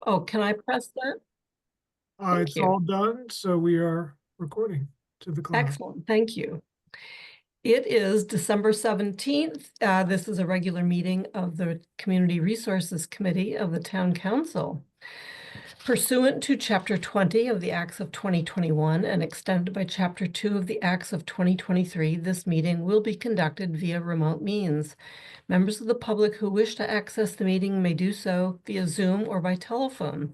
Oh, can I press that? Thank It's you. all done, so we are recording to the cloud. Excellent. Thank you. It is December 17th. This is a regular meeting of the Community Resources Committee of the Town Council. Pursuant to Chapter 20 of the Acts of 2021 and extended by Chapter 2 of the Acts of 2023, this meeting will be conducted via remote means. Members of the public who wish to access the meeting may do so via Zoom or by telephone.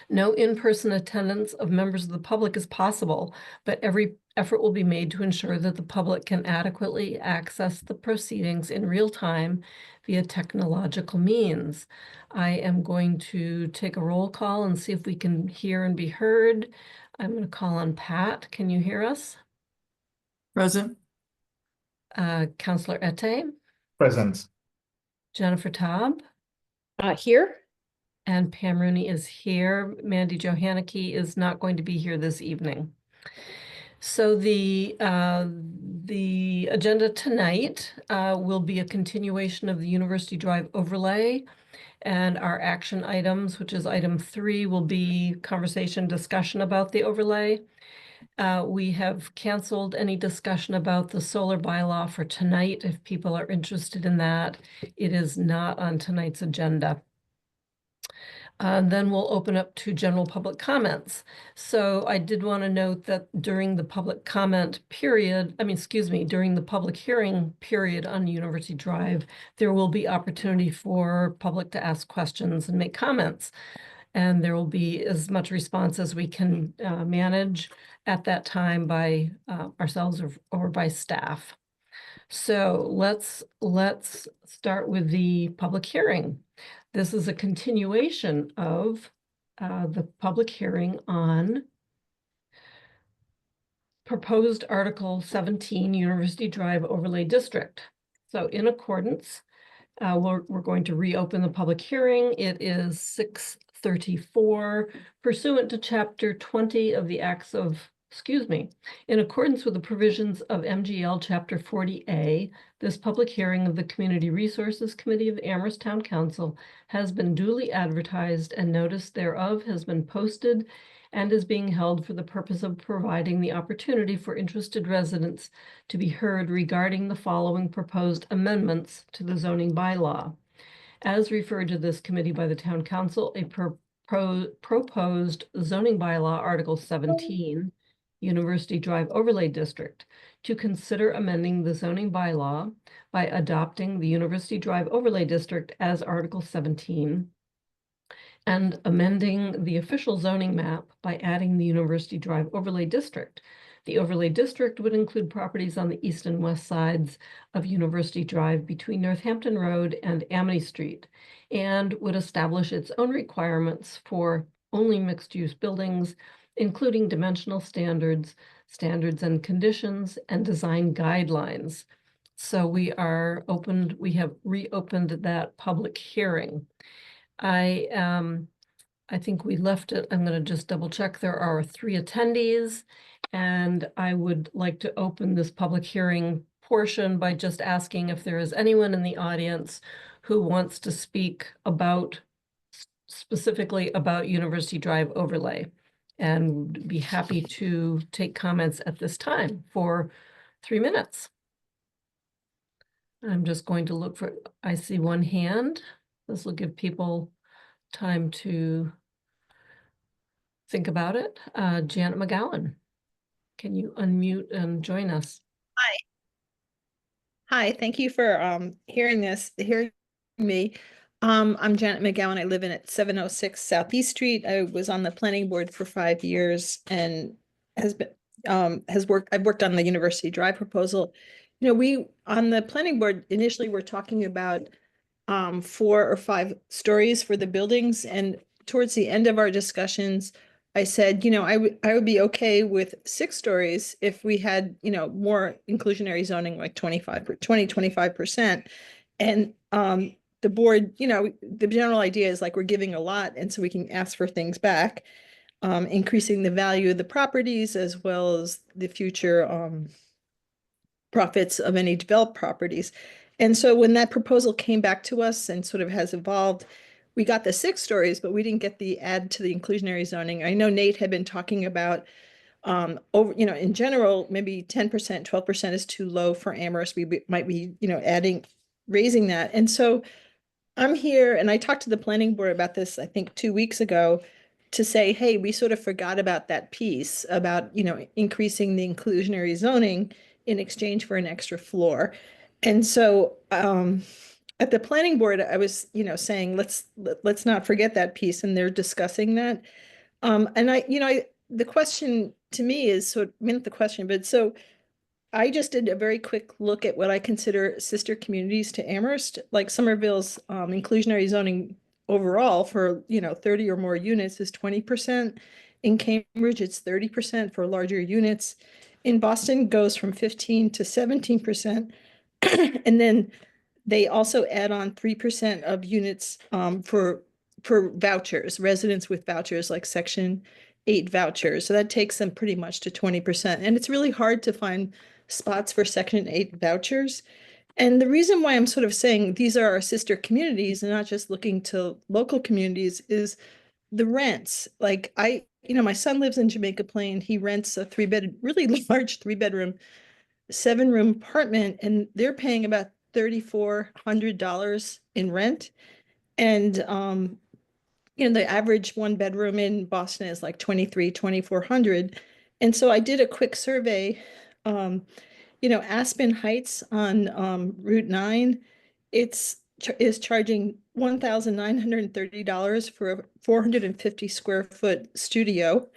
No in-person attendance of members of the public is possible, but every effort will be made to ensure that the public can adequately access the proceedings in real time via technological means. I am going to take a roll call and see if we can hear and be heard. I'm going to call on Pat. Can you hear us? Present. Councillor Ette, Present. Jennifer Taub, Here. and Pam Rooney is here. Mandy Johanneke is not going to be here this evening. So the agenda tonight will be a continuation of the University Drive overlay, and our action items, which is item 3, will be conversation discussion about the overlay. We have canceled any discussion about the solar bylaw for tonight. If people are interested in that, it is not on tonight's agenda. Then we'll open up to general public comments. So I did want to note that during the public comment period, during the public hearing period on University Drive, there will be opportunity for public to ask questions and make comments. And there will be as much response as we can manage at that time by ourselves or by staff. So let's start with the public hearing. This is a continuation of the public hearing on proposed Article 17 University Drive Overlay District. So in accordance, we're going to reopen the public hearing. It is 6:34 pursuant to Chapter 20 of the Acts of, in accordance with the provisions of MGL Chapter 40A, this public hearing of the Community Resources Committee of Amherst Town Council has been duly advertised and notice thereof has been posted and is being held for the purpose of providing the opportunity for interested residents to be heard regarding the following proposed amendments to the zoning bylaw. As referred to this committee by the Town Council, a proposed zoning bylaw, Article 17, University Drive Overlay District, to consider amending the zoning bylaw by adopting the University Drive Overlay District as Article 17 and amending the official zoning map by adding the University Drive Overlay District. The overlay district would include properties on the east and west sides of University Drive between Northampton Road and Amity Street, and would establish its own requirements for only mixed-use buildings, including dimensional standards and conditions, and design guidelines. So we have reopened that public hearing. I think we left it. I'm going to just double check. There are 3 attendees, and I would like to open this public hearing portion by just asking if there is anyone in the audience who wants to speak specifically about University Drive overlay, and would be happy to take comments at this time for 3 minutes. I'm just going to look for, I see one hand. This will give people time to think about it. Janet McGowan, can you unmute and join us? Hi, thank you for hearing me. I'm Janet McGowan. I live in at 706 Southeast Street. I was on the planning board for 5 years and I've worked on the University Drive proposal. You know, we on the planning board initially were talking about 4 or 5 stories for the buildings, and towards the end of our discussions, I said, you know, I would be okay with 6 stories if we had, you know, more inclusionary zoning, like 25%. And the board, you know, the general idea is like we're giving a lot, and so we can ask for things back, increasing the value of the properties as well as the future profits of any developed properties. And so when that proposal came back to us and sort of has evolved, we got the 6 stories, but we didn't get the add to the inclusionary zoning. I know Nate had been talking about over, you know, in general, maybe 10%, 12% is too low for Amherst. Might be, you know, raising that. And so I'm here, and I talked to the planning board about this, I think 2 weeks ago, to say, hey, we sort of forgot about that piece about, you know, increasing the inclusionary zoning in exchange for an extra floor. And so at the planning board, I was, you know, saying, let's not forget that piece, and they're discussing that. And the question to me is, so, I mean, not the question, but so I just did a very quick look at what I consider sister communities to Amherst, like Somerville's inclusionary zoning overall for, you know, 30 or more units is 20%. In Cambridge, it's 30% for larger units. In Boston, goes from 15 to 17%. And then they also add on 3% of units for vouchers, residents with vouchers, like Section 8 vouchers. So that takes them pretty much to 20%. And it's really hard to find spots for Section 8 vouchers. And the reason why I'm sort of saying these are our sister communities and not just looking to local communities is the rents. Like you know, my son lives in Jamaica Plain. He rents a really large 3-bedroom, 7-room apartment, and they're paying about $3,400 in rent. And you know, the average 1-bedroom in Boston is like 2,400. And so I did a quick survey. You know, Aspen Heights on Route 9, is charging $1,930 for a 450 square foot studio.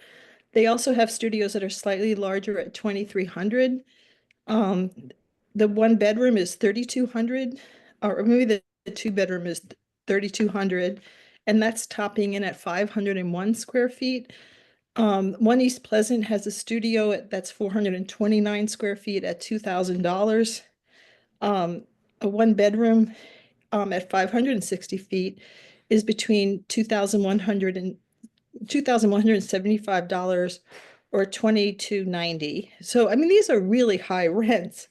They also have studios that are slightly larger at 2,300. The 1-bedroom is 3,200, or maybe the 2-bedroom is 3,200, and that's topping in at 501 square feet. One East Pleasant has a studio that's 429 square feet at $2,000. A 1-bedroom at 560 feet is between $2,100 and $2,175 or $2,290. So I mean, these are really high rents.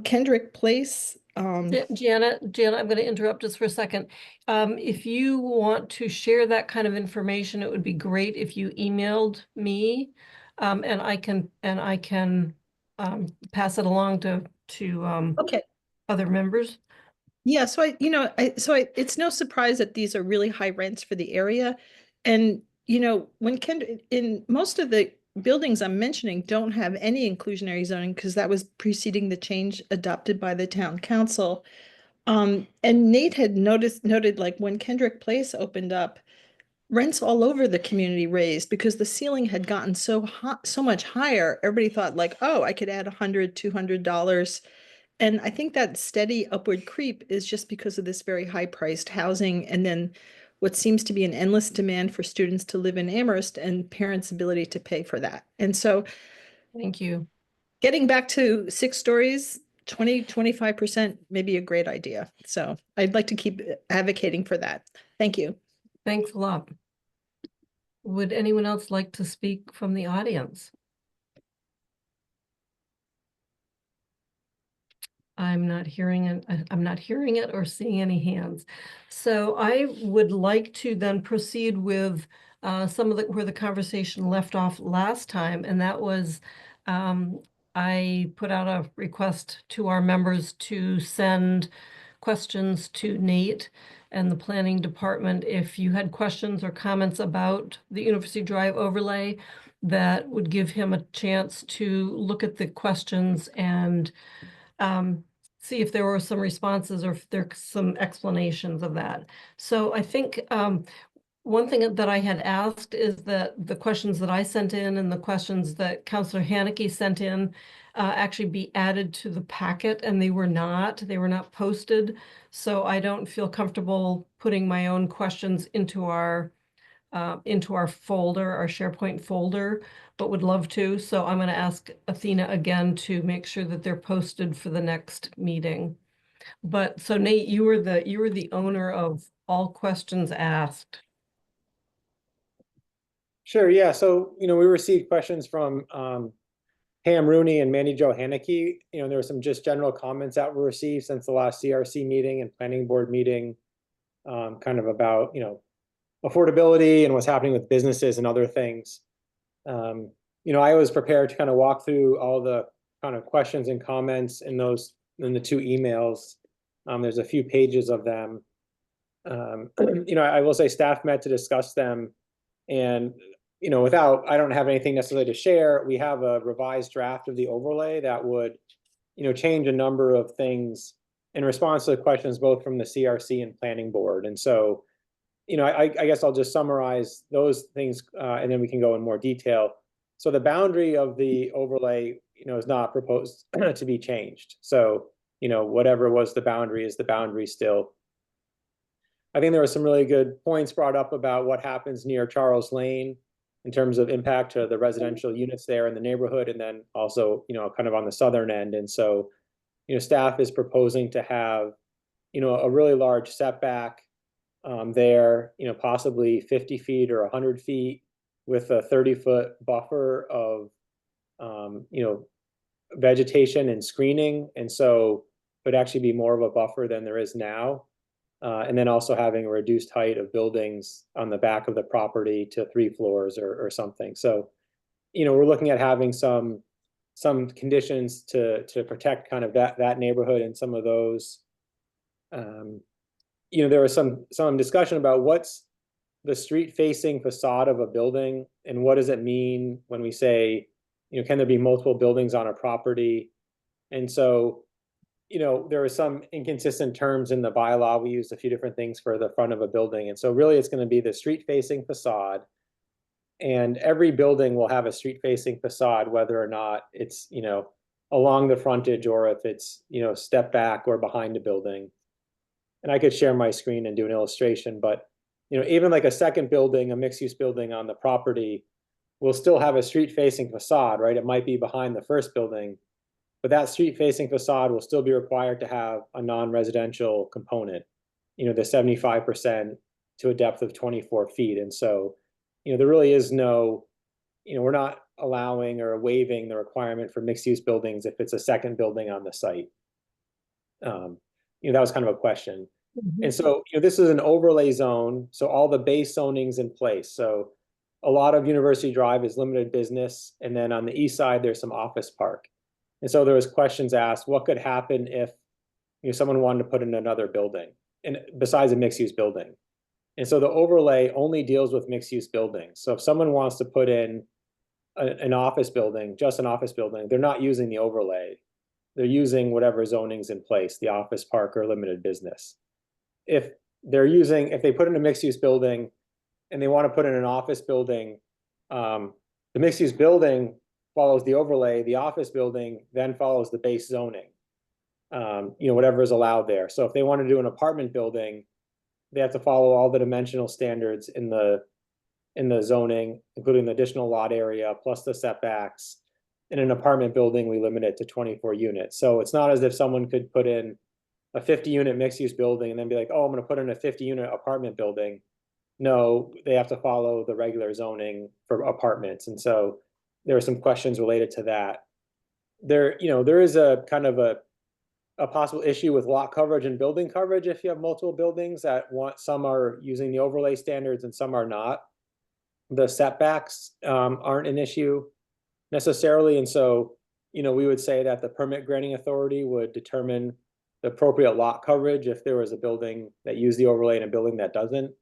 Kendrick Place. Janet, I'm going to interrupt just for a second. If you want to share that kind of information, it would be great if you emailed me, and I can pass it along to Okay. other members. Yeah, so it's no surprise that these are really high rents for the area. And, you know, in most of the buildings I'm mentioning don't have any inclusionary zoning because that was preceding the change adopted by the town council. And Nate had noted like when Kendrick Place opened up, rents all over the community raised because the ceiling had gotten so hot, so much higher. Everybody thought like, oh, I could add $100, $200. And I think that steady upward creep is just because of this very high priced housing. And then what seems to be an endless demand for students to live in Amherst and parents' ability to pay for that. And so Thank you. getting back to 6 stories, 25% may be a great idea. So I'd like to keep advocating for that. Thank you. Thanks a lot. Would anyone else like to speak from the audience? I'm not hearing it or seeing any hands. So I would like to then proceed with some of where the conversation left off last time, and that was I put out a request to our members to send questions to Nate and the planning department if you had questions or comments about the University Drive overlay that would give him a chance to look at the questions and see if there were some responses or if there's some explanations of that. So I think one thing that I had asked is that the questions that I sent in and the questions that Councillor Haneke sent in actually be added to the packet, and they were not posted. So I don't feel comfortable putting my own questions into our folder, our SharePoint folder, but would love to. So I'm going to ask Athena again to make sure that they're posted for the next meeting. But so Nate, you were the owner of all questions asked. Sure, yeah. So, we received questions from Pam Rooney and Mandy Jo Haneke. There were some just general comments that were received since the last CRC meeting and planning board meeting. kind of about, affordability and what's happening with businesses and other things. I was prepared to kind of walk through all the kind of questions and comments in the two emails. There's a few pages of them. I will say staff met to discuss them, and I don't have anything necessarily to share. We have a revised draft of the overlay that would, change a number of things in response to the questions both from the CRC and planning board. And so, I guess I'll just summarize those things, and then we can go in more detail. So the boundary of the overlay, is not proposed to be changed. So, whatever was the boundary is the boundary still. I think there were some really good points brought up about what happens near Charles Lane in terms of impact to the residential units there in the neighborhood, and then also, kind of on the southern end. And so, staff is proposing to have, a really large setback there, possibly 50 feet or 100 feet with a 30-foot buffer of, vegetation and screening. And so it would actually be more of a buffer than there is now. And then also having a reduced height of buildings on the back of the property to 3 floors or something. So, we're looking at having some conditions to protect kind of that neighborhood and some of those. There was some discussion about what's the street facing facade of a building and what does it mean when we say, can there be multiple buildings on a property? And so, there were some inconsistent terms in the bylaw. We used a few different things for the front of a building. And so really it's going to be the street facing facade, and every building will have a street facing facade, whether or not it's, along the frontage or if it's, step back or behind a building. And I could share my screen and do an illustration, but, even like a second building, a mixed use building on the property will still have a street facing facade, right? It might be behind the first building, but that street facing facade will still be required to have a non-residential component, the 75% to a depth of 24 feet. And so, there really is no, we're not allowing or waiving the requirement for mixed use buildings if it's a second building on the site. That was kind of a question. And so, this is an overlay zone. So all the base zoning's in place. So a lot of University Drive is limited business. And then on the east side, there's some office park. And so there was questions asked, what could happen if someone wanted to put in another building and besides a mixed use building? And so the overlay only deals with mixed use buildings. So if someone wants to put in an office building, just an office building, they're not using the overlay. They're using whatever zoning's in place, the office park or limited business. If they put in a mixed use building and they want to put in an office building, the mixed use building follows the overlay, the office building then follows the base zoning, whatever is allowed there. So if they want to do an apartment building, they have to follow all the dimensional standards in the zoning, including the additional lot area plus the setbacks. In an apartment building, we limit it to 24 units. So it's not as if someone could put in a 50-unit mixed-use building and then be like, oh, I'm going to put in a 50-unit apartment building. No, they have to follow the regular zoning for apartments. And so there are some questions related to that. There is a kind of a possible issue with lot coverage and building coverage if you have multiple buildings some are using the overlay standards and some are not. The setbacks aren't an issue necessarily. And so, we would say that the permit granting authority would determine the appropriate lot coverage if there was a building that used the overlay and a building that doesn't.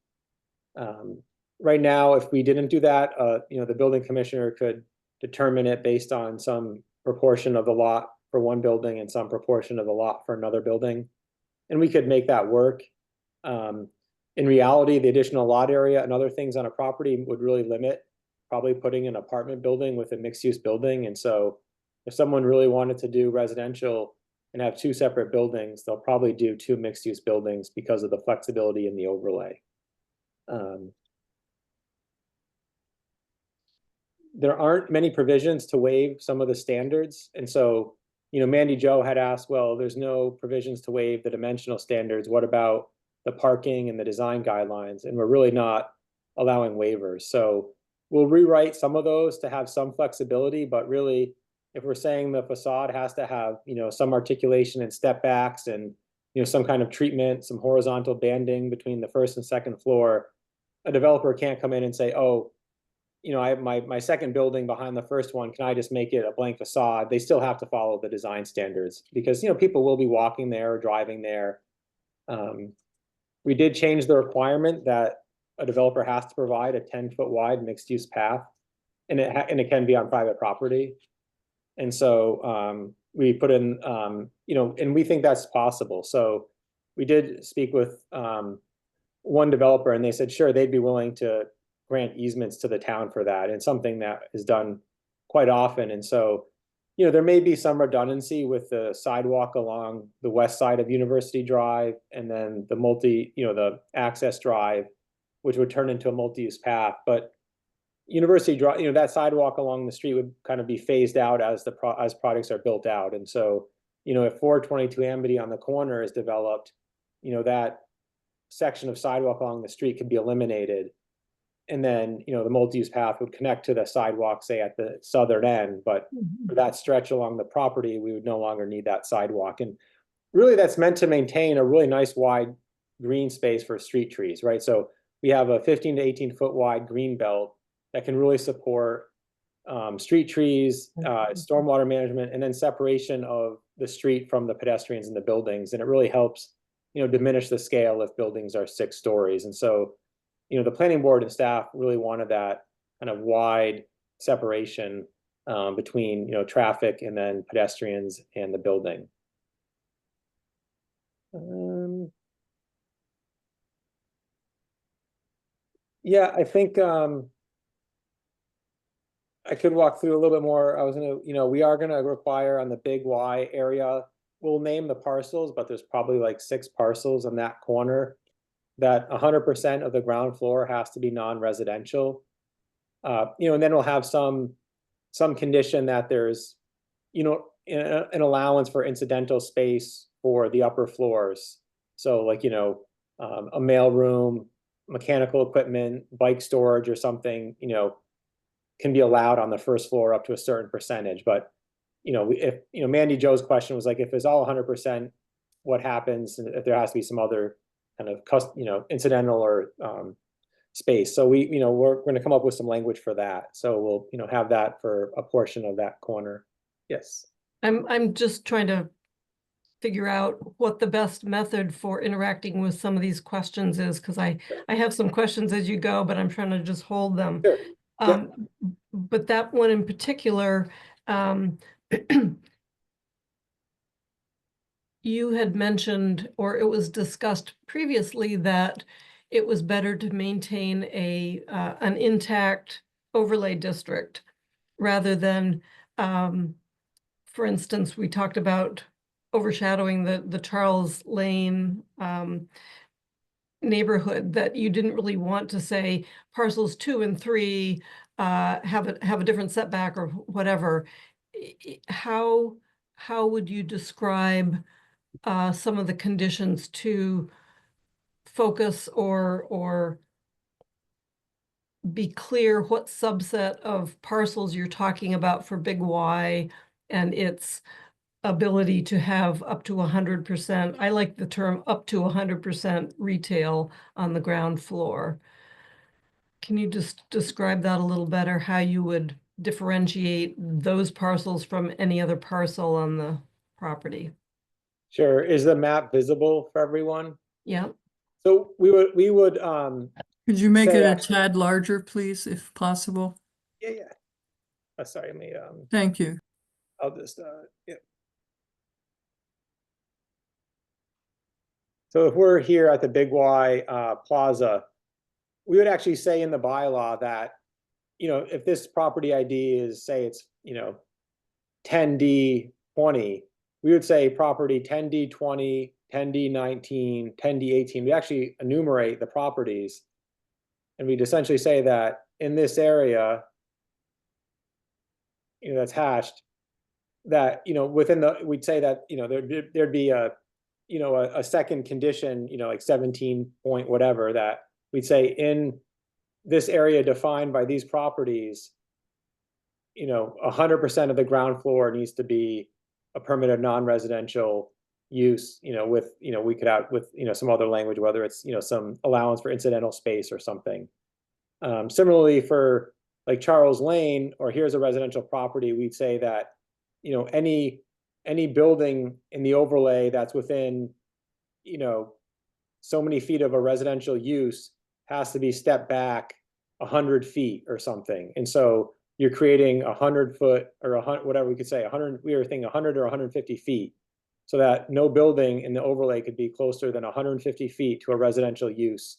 Right now, if we didn't do that, the building commissioner could determine it based on some proportion of the lot for one building and some proportion of the lot for another building. And we could make that work. In reality, the additional lot area and other things on a property would really limit probably putting an apartment building with a mixed use building. And so if someone really wanted to do residential and have 2 separate buildings, they'll probably do 2 mixed use buildings because of the flexibility in the overlay. There aren't many provisions to waive some of the standards. And so, Mandy Jo had asked, well, there's no provisions to waive the dimensional standards. What about the parking and the design guidelines? And we're really not allowing waivers. So we'll rewrite some of those to have some flexibility, but really, if we're saying the facade has to have, some articulation and step backs and some kind of treatment, some horizontal banding between the first and second floor, a developer can't come in and say, oh, I have my second building behind the first one, can I just make it a blank facade? They still have to follow the design standards because, people will be walking there or driving there. We did change the requirement that a developer has to provide a 10-foot wide mixed use path, and it can be on private property. And so we put in, and we think that's possible. So we did speak with one developer, and they said, sure, they'd be willing to grant easements to the town for that. And something that is done quite often. And so, there may be some redundancy with the sidewalk along the west side of University Drive, and then the the access drive, which would turn into a multi-use path. But University Drive, that sidewalk along the street would kind of be phased out as as projects are built out. And so, if 422 Amity on the corner is developed, that section of sidewalk along the street could be eliminated. And then, the multi-use path would connect to the sidewalk, say at the southern end, but for that stretch along the property, we would no longer need that sidewalk. And really that's meant to maintain a really nice wide green space for street trees, right? So we have a 15 to 18 foot wide green belt that can really support street trees, stormwater management, and then separation of the street from the pedestrians and the buildings. And it really helps, diminish the scale if buildings are 6 stories. And so, the planning board and staff really wanted that kind of wide separation between, traffic and then pedestrians and the building. Yeah, I think I could walk through a little bit more. I was gonna, we are gonna require on the Big Y area, we'll name the parcels, but there's probably like 6 parcels on that corner, that 100% of the ground floor has to be non-residential. And then we'll have some condition that there's, an allowance for incidental space for the upper floors. So like, a mail room, mechanical equipment, bike storage or something, can be allowed on the first floor up to a certain percentage. But, if, Mandy Joe's question was like, if it's all 100%, what happens if there has to be some other kind of, incidental or space. So we're going to come up with some language for that. So we'll, have that for a portion of that corner. Yes. I'm just trying to figure out what the best method for interacting with some of these questions is, because I have some questions as you go, but I'm trying to just hold them. Sure. Yep. But that one in particular, you had mentioned, or it was discussed previously, that it was better to maintain an intact overlay district rather than, for instance, we talked about overshadowing the Charles Lane neighborhood, that you didn't really want to say parcels 2 and 3 have a different setback or whatever. How would you describe some of the conditions to focus or be clear what subset of parcels you're talking about for Big Y and its ability to have up to 100%? I like the term up to 100% retail on the ground floor. Can you just describe that a little better, how you would differentiate those parcels from any other parcel on the property? Sure. Is the map visible for everyone? Yeah. So we would Could you make say it a actually- tad larger, please, if possible? yeah. Sorry, let me Thank you. I'll just yeah. So if we're here at the Big Y Plaza, we would actually say in the bylaw that, if this property ID is, say it's, 10D20, we would say property 10D20, 10D19, 10D18. We actually enumerate the properties. And we'd essentially say that in this area, that's hashed, that, within we'd say that, there'd be a second condition, like 17 point whatever, that we'd say in this area defined by these properties, 100% of the ground floor needs to be a permitted non-residential use, with, we could have with, some other language, whether it's, some allowance for incidental space or something. Similarly for like Charles Lane, or here's a residential property, we'd say that, any building in the overlay that's within, so many feet of a residential use has to be stepped back 100 feet or something. And so you're creating 100-foot or whatever we could say, 100, we were thinking 100 or 150 feet, so that no building in the overlay could be closer than 150 feet to a residential use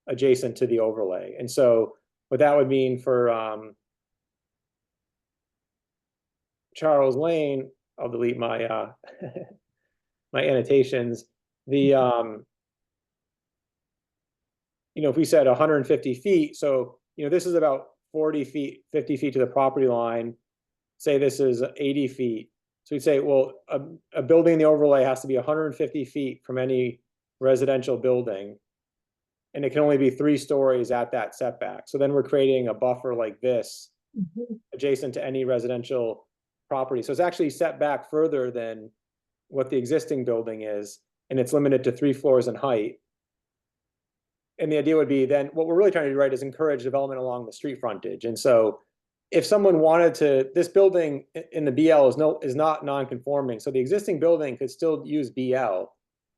adjacent to the overlay. And so what that would mean for Charles Lane, I'll delete my my annotations. The if we said 150 feet, so this is about 40 feet, 50 feet to the property line. Say this is 80 feet. So we'd say, well, a building in the overlay has to be 150 feet from any residential building, and it can only be 3 stories at that setback. So then we're creating a buffer like this adjacent to any residential property. So it's actually set back further than what the existing building is, and it's limited to 3 floors in height. And the idea would be then what we're really trying to do, right, is encourage development along the street frontage. And so if someone wanted to, this building in the BL is not non-conforming. So the existing building could still use BL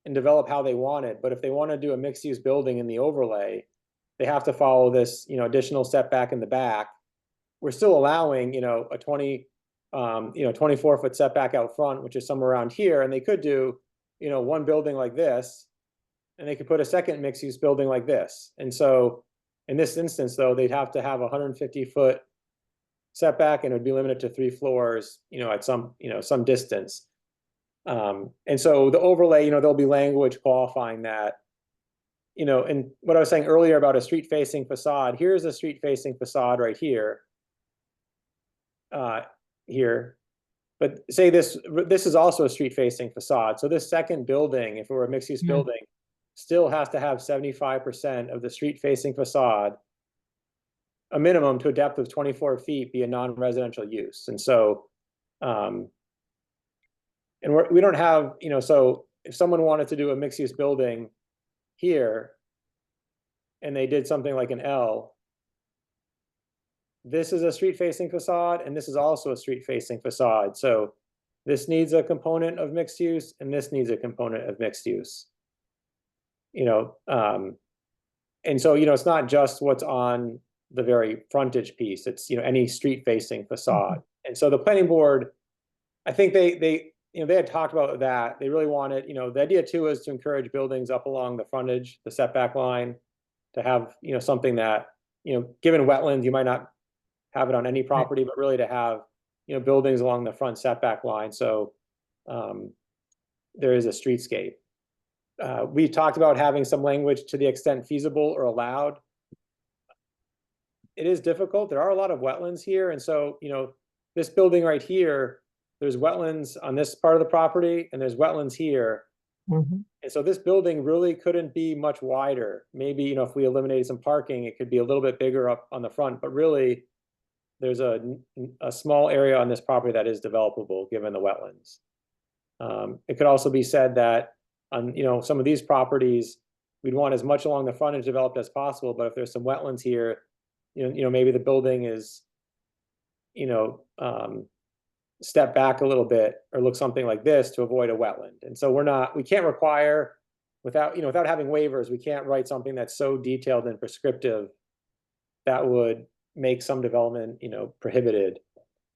and develop how they want it. But if they want to do a mixed use building in the overlay, they have to follow this, additional setback in the back. We're still allowing, a 24-foot setback out front, which is somewhere around here. And they could do, one building like this, and they could put a second mixed use building like this. And so in this instance, though, they'd have to have a 150-foot setback, and it would be limited to 3 floors, at some distance. And so the overlay, there'll be language qualifying that, and what I was saying earlier about a street facing facade, here's a street facing facade right here, but say this is also a street facing facade. So this second building, if it were a mixed use building, still has to have 75% of the street facing facade, a minimum to a depth of 24 feet, be a non-residential use. And so, and we don't have, so if someone wanted to do a mixed use building here, and they did something like an L, this is a street facing facade, and this is also a street facing facade. So this needs a component of mixed use, and this needs a component of mixed use. And so, it's not just what's on the very frontage piece, it's, any street facing facade. And so the planning board, I think they had talked about that. They really wanted, the idea too is to encourage buildings up along the frontage, the setback line, to have, something that, given wetlands, you might not have it on any property, but really to have, buildings along the front setback line. So there is a streetscape. We talked about having some language to the extent feasible or allowed. It is difficult. There are a lot of wetlands here. And so, this building right here, there's wetlands on this part of the property, and there's wetlands here. And so this building really couldn't be much wider. Maybe, if we eliminated some parking, it could be a little bit bigger up on the front, but really there's a small area on this property that is developable given the wetlands. It could also be said that on, some of these properties, we'd want as much along the frontage developed as possible, but if there's some wetlands here, maybe the building is, step back a little bit or look something like this to avoid a wetland. And so we can't require, without having waivers, we can't write something that's so detailed and prescriptive that would make some development, prohibited.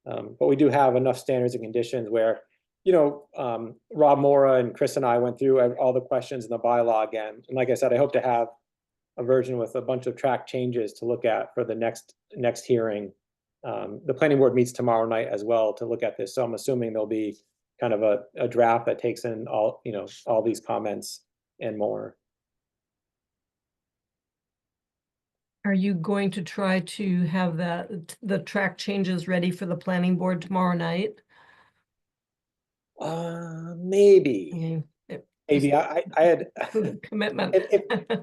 But we do have enough standards and conditions where, Rob Mora and Chris and I went through all the questions in the bylaw again. And like I said, I hope to have a version with a bunch of track changes to look at for the next hearing. The planning board meets tomorrow night as well to look at this. So I'm assuming there'll be kind of a draft that takes in all these comments and more. Are you going to try to have the track changes ready for the planning board tomorrow night? Maybe. Maybe I had Commitment.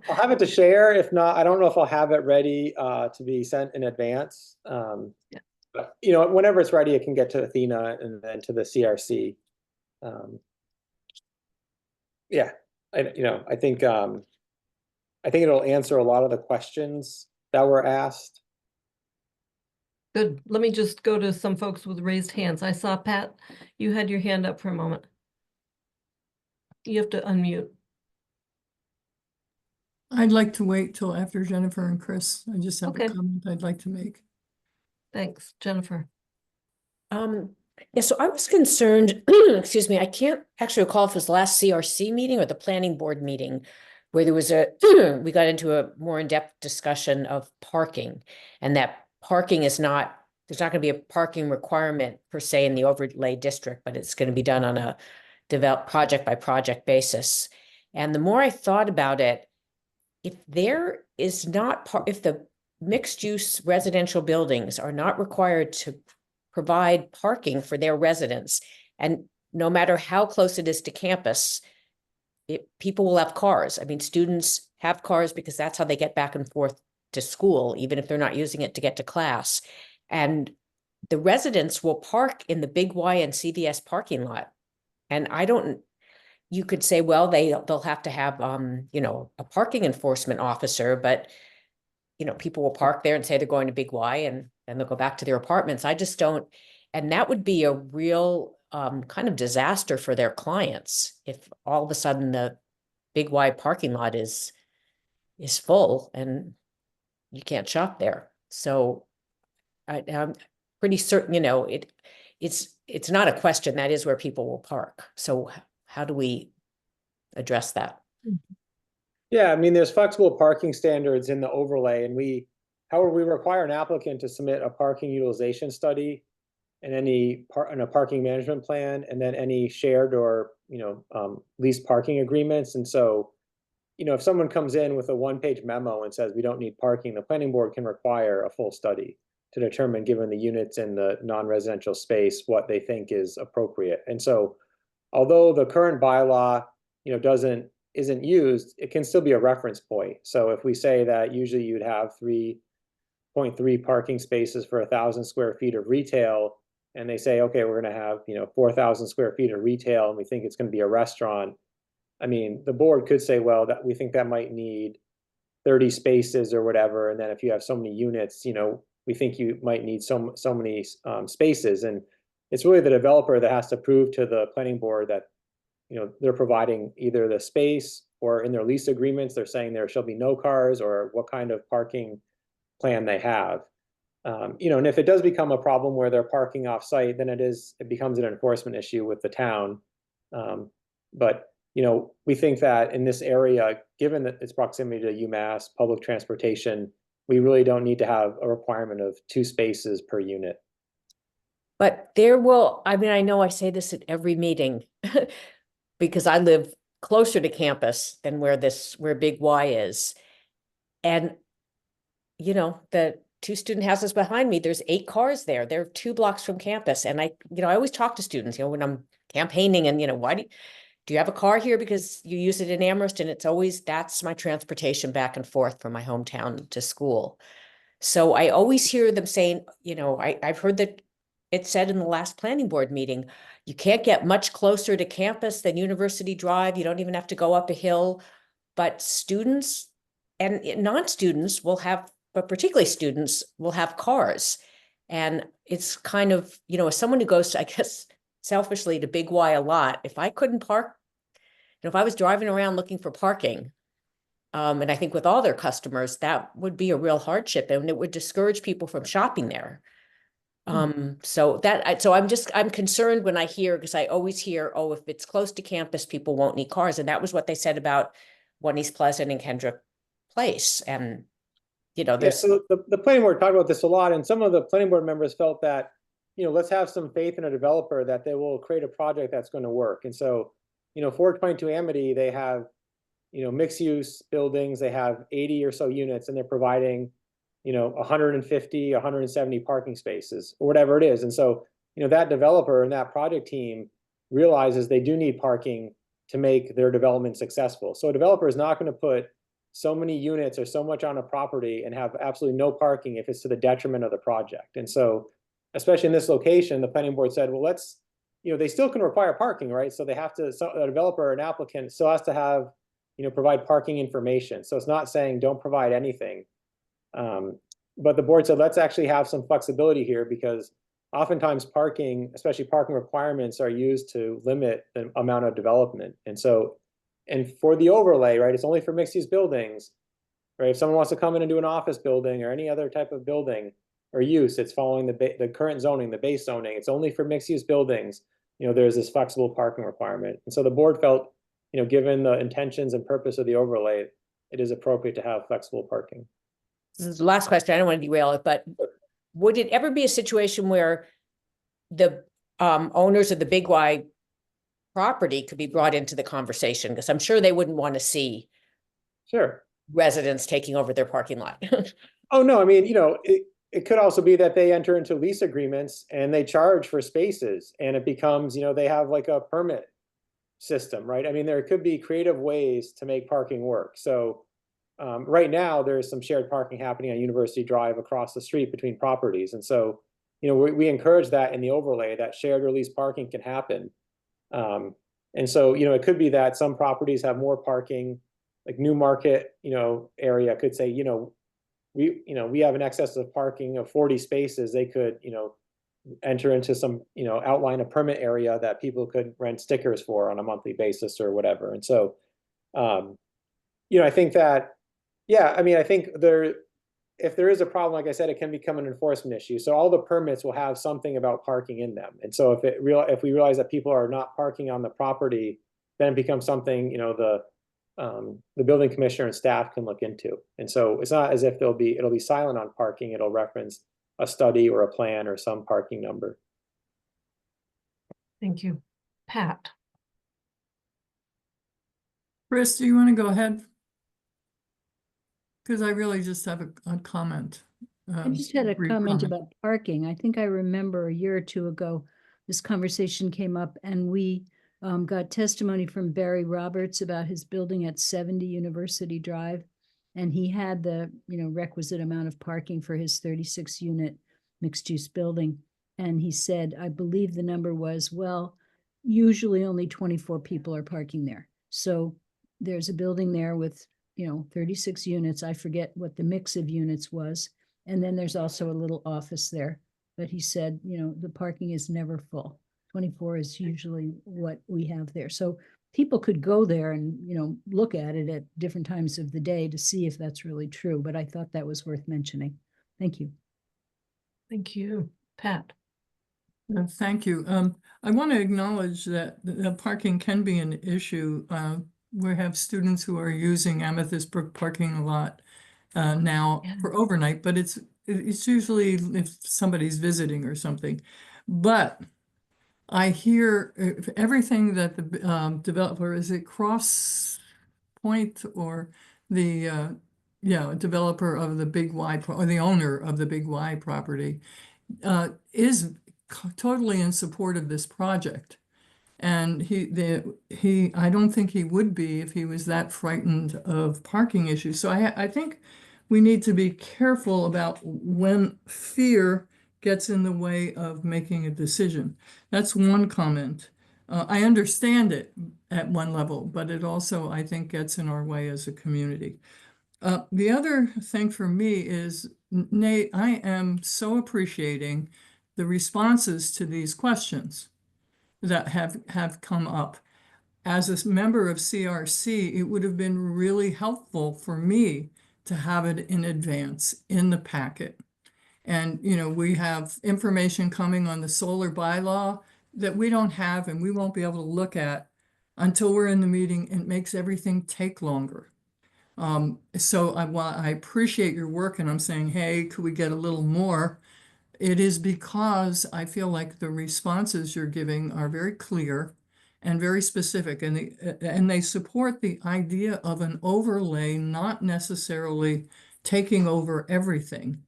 I'll have it to share. If not, I don't know if I'll have it ready to be sent in advance. But whenever it's ready, it can get to Athena and then to the CRC. Yeah, I think it'll answer a lot of the questions that were asked. Good. Let me just go to some folks with raised hands. I saw Pat, you had your hand up for a moment. You have to unmute. I'd like to wait till after Jennifer and Chris. I just have Okay. a comment I'd like to make. Thanks, Jennifer. Yeah, so I was concerned, excuse me, I can't actually recall if it was the last CRC meeting or the planning board meeting where there was we got into a more in-depth discussion of parking, and that parking is not, there's not going to be a parking requirement per se in the overlay district, but it's going to be done on a project by project basis. And the more I thought about it, if there is not if the mixed use residential buildings are not required to provide parking for their residents, and no matter how close it is to campus, people will have cars. I mean, students have cars because that's how they get back and forth to school, even if they're not using it to get to class. And the residents will park in the Big Y and CVS parking lot. And you could say, well, they'll have to have, a parking enforcement officer, but people will park there and say they're going to Big Y and then they'll go back to their apartments. I just don't, and that would be a real kind of disaster for their clients if all of a sudden the Big Y parking lot is full and you can't shop there. So I'm pretty certain, it's not a question. That is where people will park. So how do we address that? Yeah, I mean, there's flexible parking standards in the overlay, and however, we require an applicant to submit a parking utilization study and and a parking management plan, and then any shared or, leased parking agreements. And so, if someone comes in with a one-page memo and says we don't need parking, the planning board can require a full study to determine, given the units in the non-residential space, what they think is appropriate. And so, although the current bylaw, isn't used, it can still be a reference point. So if we say that usually you'd have 3.3 parking spaces for 1,000 square feet of retail, and they say, okay, we're going to have 4,000 square feet of retail, and we think it's going to be a restaurant. I mean, the board could say, well, that we think that might need 30 spaces or whatever, and then if you have so many units, we think you might need so many spaces, and it's really the developer that has to prove to the planning board that they're providing either the space, or in their lease agreements, they're saying there shall be no cars, or what kind of parking plan they have. And if it does become a problem where they're parking off site, then it becomes an enforcement issue with the town. But we think that in this area, given that its proximity to UMass public transportation, we really don't need to have a requirement of 2 spaces per unit. But I know I say this at every meeting because I live closer to campus than where Big Y is. And, the 2 student houses behind me, there's 8 cars there. They're 2 blocks from campus. And I always talk to students, when I'm campaigning and, why do you have a car here because you use it in Amherst? And that's my transportation back and forth from my hometown to school. So I always hear them saying, I've heard that it said in the last planning board meeting, you can't get much closer to campus than University Drive. You don't even have to go up a hill. But students and non-students but particularly students will have cars. And it's kind of, as someone who goes to, I guess, selfishly to Big Y a lot, if I couldn't park, if I was driving around looking for parking, and I think with all their customers, that would be a real hardship, and it would discourage people from shopping there. So I'm concerned when I hear, because I always hear, oh, if it's close to campus, people won't need cars. And that was what they said about One East Pleasant and Kendrick Place. And, there's. Yeah, so the planning board talked about this a lot, and some of the planning board members felt that, let's have some faith in a developer that they will create a project that's going to work. And so, 422 Amity, they have, mixed use buildings, they have 80 or so units, and they're providing 150, 170 parking spaces or whatever it is. And so, that developer and that project team realizes they do need parking to make their development successful. So a developer is not going to put so many units or so much on a property and have absolutely no parking if it's to the detriment of the project. And so, especially in this location, the planning board said, well, let's they still can require parking, right? So they have to, so a developer or an applicant still has to have, provide parking information. So it's not saying don't provide anything. But the board said, let's actually have some flexibility here, because oftentimes parking, especially parking requirements, are used to limit the amount of development. And so, and for the overlay, right, it's only for mixed use buildings, right? If someone wants to come in and do an office building or any other type of building or use, it's following the current zoning, the base zoning. It's only for mixed use buildings. There's this flexible parking requirement. And so the board felt, given the intentions and purpose of the overlay, it is appropriate to have flexible parking. This is the last question. I don't want to derail it, but would it ever be a situation where the owners of the Big Y property could be brought into the conversation? Because I'm sure they wouldn't want to see Sure. residents taking over their parking lot. Oh, no, I mean, it could also be that they enter into lease agreements and they charge for spaces, and it becomes, they have like a permit system, right? I mean, there could be creative ways to make parking work. So right now, there's some shared parking happening on University Drive across the street between properties. And so, we encourage that in the overlay, that shared or leased parking can happen. And so, it could be that some properties have more parking, like Newmarket, area could say, we have an excess of parking of 40 spaces. They could, enter into some, outline a permit area that people could rent stickers for on a monthly basis or whatever. And so, I think that, yeah, I mean, I think if there is a problem, like I said, it can become an enforcement issue. So all the permits will have something about parking in them. And so if we realize that people are not parking on the property, then it becomes something, the building commissioner and staff can look into. And so it's not as if it'll be silent on parking. It'll reference a study or a plan or some parking number. Thank you. Pat? Chris, do you want to go ahead? Because I really just have a comment. I just had a brief comment about parking. I think I remember a year or two ago, this conversation came up and we got testimony from Barry Roberts about his building at 70 University Drive. And he had the, requisite amount of parking for his 36 unit mixed use building. And he said, I believe the number was, well, usually only 24 people are parking there. So there's a building there with 36 units. I forget what the mix of units was. And then there's also a little office there. But he said, the parking is never full. 24 is usually what we have there. So people could go there and, look at it at different times of the day to see if that's really true. But I thought that was worth mentioning. Thank you. Thank you. Pat? Thank you. I want to acknowledge that the parking can be an issue. We have students who are using Amethyst Brook parking a lot now for overnight, but it's usually if somebody's visiting or something. But I hear everything that the developer, is it Cross Point or the developer of the Big Y or the owner of the Big Y property is totally in support of this project. And I don't think he would be if he was that frightened of parking issues. So I think we need to be careful about when fear gets in the way of making a decision. That's one comment. I understand it at one level, but it also, I think, gets in our way as a community. The other thing for me is, Nate, I am so appreciating the responses to these questions that have come up. As a member of CRC, it would have been really helpful for me to have it in advance in the packet. And, we have information coming on the solar bylaw that we don't have and we won't be able to look at until we're in the meeting. It makes everything take longer. So I appreciate your work, and I'm saying, hey, could we get a little more? It is because I feel like the responses you're giving are very clear and very specific, and they support the idea of an overlay, not necessarily taking over everything.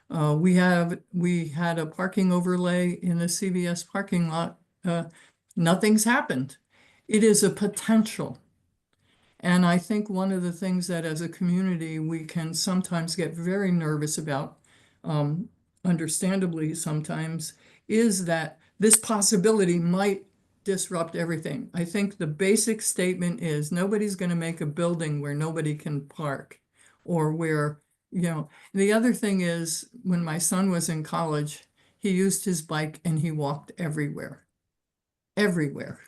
We had a parking overlay in the CVS parking lot. Nothing's happened. It is a potential. And I think one of the things that as a community, we can sometimes get very nervous about, understandably sometimes, is that this possibility might disrupt everything. I think the basic statement is nobody's going to make a building where nobody can park or where, the other thing is when my son was in college, he used his bike and he walked everywhere, everywhere.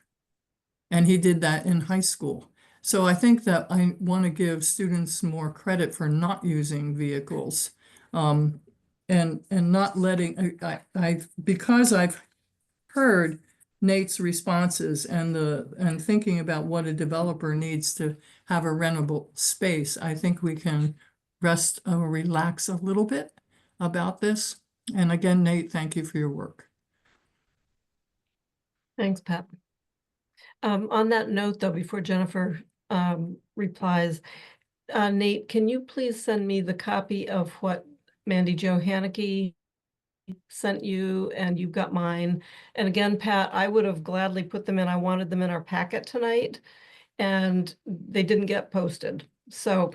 And he did that in high school. So I think that I want to give students more credit for not using vehicles. And not letting, because I've heard Nate's responses and thinking about what a developer needs to have a rentable space, I think we can rest or relax a little bit about this. And again, Nate, thank you for your work. Thanks, Pat. On that note, though, before Jennifer replies, Nate, can you please send me the copy of what Mandy Jo Haneke sent you, and you've got mine. And again, Pat, I would have gladly put them in. I wanted them in our packet tonight, and they didn't get posted. So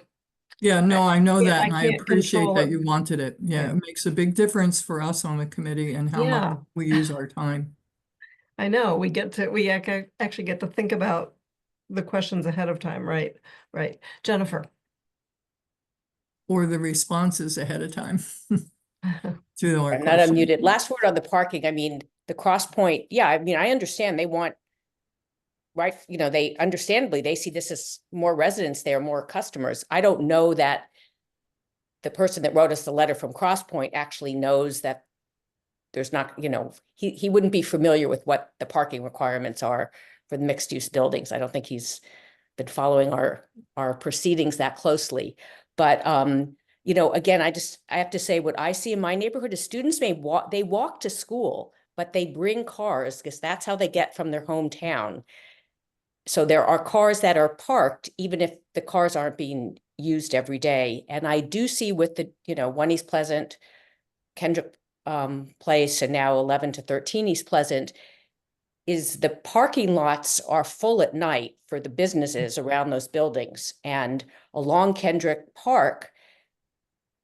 Yeah, no, I know can't- that, I and I can't appreciate control that it. you wanted it. Yeah, Yeah. it makes a big difference for us on the committee and how Yeah. much we use our time. I know we actually get to think about the questions ahead of time, right? Right. Jennifer. Or the responses ahead of time to our I'm not questions. unmuted. Last word on the parking. I mean, the Cross Point, yeah, I mean, I understand they want, right, they understandably, they see this as more residents there, more customers. I don't know that the person that wrote us the letter from Cross Point actually knows that there's not, he wouldn't be familiar with what the parking requirements are for the mixed use buildings. I don't think he's been following our proceedings that closely. But again, I have to say what I see in my neighborhood is students they walk to school, but they bring cars because that's how they get from their hometown. So there are cars that are parked, even if the cars aren't being used every day. And I do see with the, 1 East Pleasant, Kendrick Place, and now 11 to 13 East Pleasant, is the parking lots are full at night for the businesses around those buildings. And along Kendrick Park,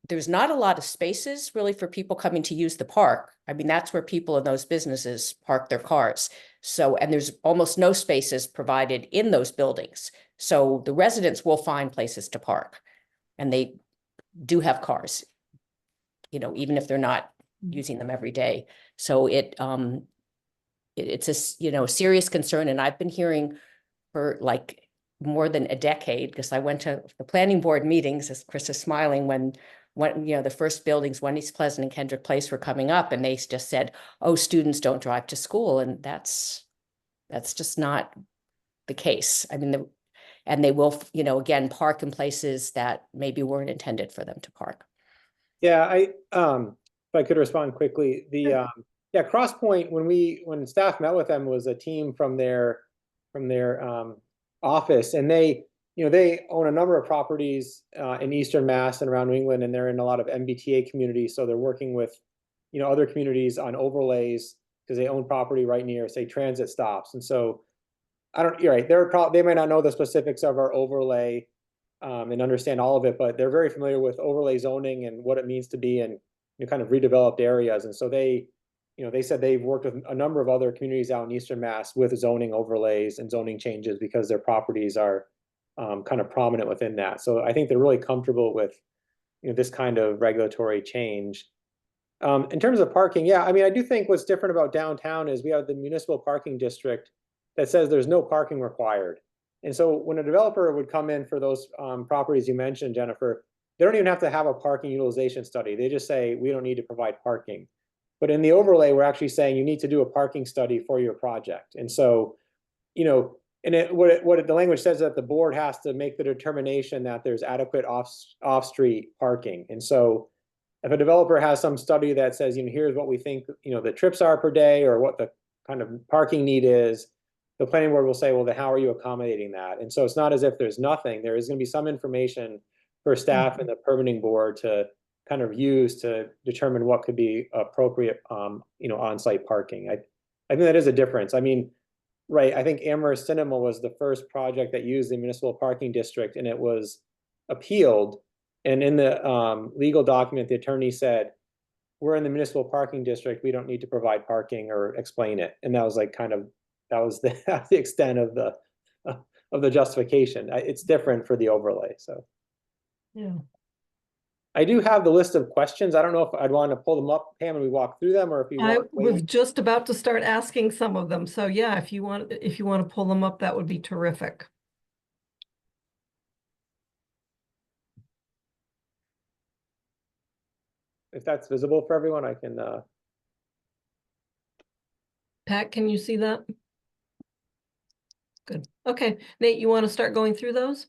there's not a lot of spaces really for people coming to use the park. I mean, that's where people in those businesses park their cars. So, and there's almost no spaces provided in those buildings. So the residents will find places to park, and they do have cars, even if they're not using them every day. So it's a, serious concern. And I've been hearing for like more than a decade, because I went to the planning board meetings, as Chris is smiling, when the first buildings, 1 East Pleasant and Kendrick Place, were coming up, and they just said, oh, students don't drive to school. And that's just not the case. I mean, and they will, again, park in places that maybe weren't intended for them to park. Yeah, if I could respond quickly, Cross Point, when staff met with them, was a team from their office, and they own a number of properties in Eastern Mass and around New England, and they're in a lot of MBTA communities, so they're working with other communities on overlays because they own property right near, say, transit stops. And so you're right, they might not know the specifics of our overlay and understand all of it, but they're very familiar with overlay zoning and what it means to be in kind of redeveloped areas. And so they said they've worked with a number of other communities out in Eastern Mass with zoning overlays and zoning changes because their properties are kind of prominent within that. So I think they're really comfortable with this kind of regulatory change. In terms of parking, yeah, I mean, I do think what's different about downtown is we have the municipal parking district that says there's no parking required. And so when a developer would come in for those properties you mentioned, Jennifer, they don't even have to have a parking utilization study. They just say, we don't need to provide parking. But in the overlay, we're actually saying you need to do a parking study for your project. And so, what the language says that the board has to make the determination that there's adequate off-street parking. And so if a developer has some study that says, here's what we think, the trips are per day or what the kind of parking need is, the planning board will say, well, then how are you accommodating that? And so it's not as if there's nothing. There is going to be some information for staff and the permitting board to kind of use to determine what could be appropriate, on-site parking. I think that is a difference. I mean, right, I think Amherst Cinema was the first project that used the municipal parking district, and it was appealed. And in the legal document, the attorney said, we're in the municipal parking district, we don't need to provide parking or explain it. And that was like kind of that was the, that's the extent of the justification. It's different for the overlay, so. Yeah. I do have the list of questions. I don't know if I'd want to pull them up, Pam, and we walk through them, or if you I want to was wait. just about to start asking some of them. So yeah, if you want to pull them up, that would be terrific. If that's visible for everyone, I can, Pat, can you see that? Good. Okay, Nate, you want to start going through those?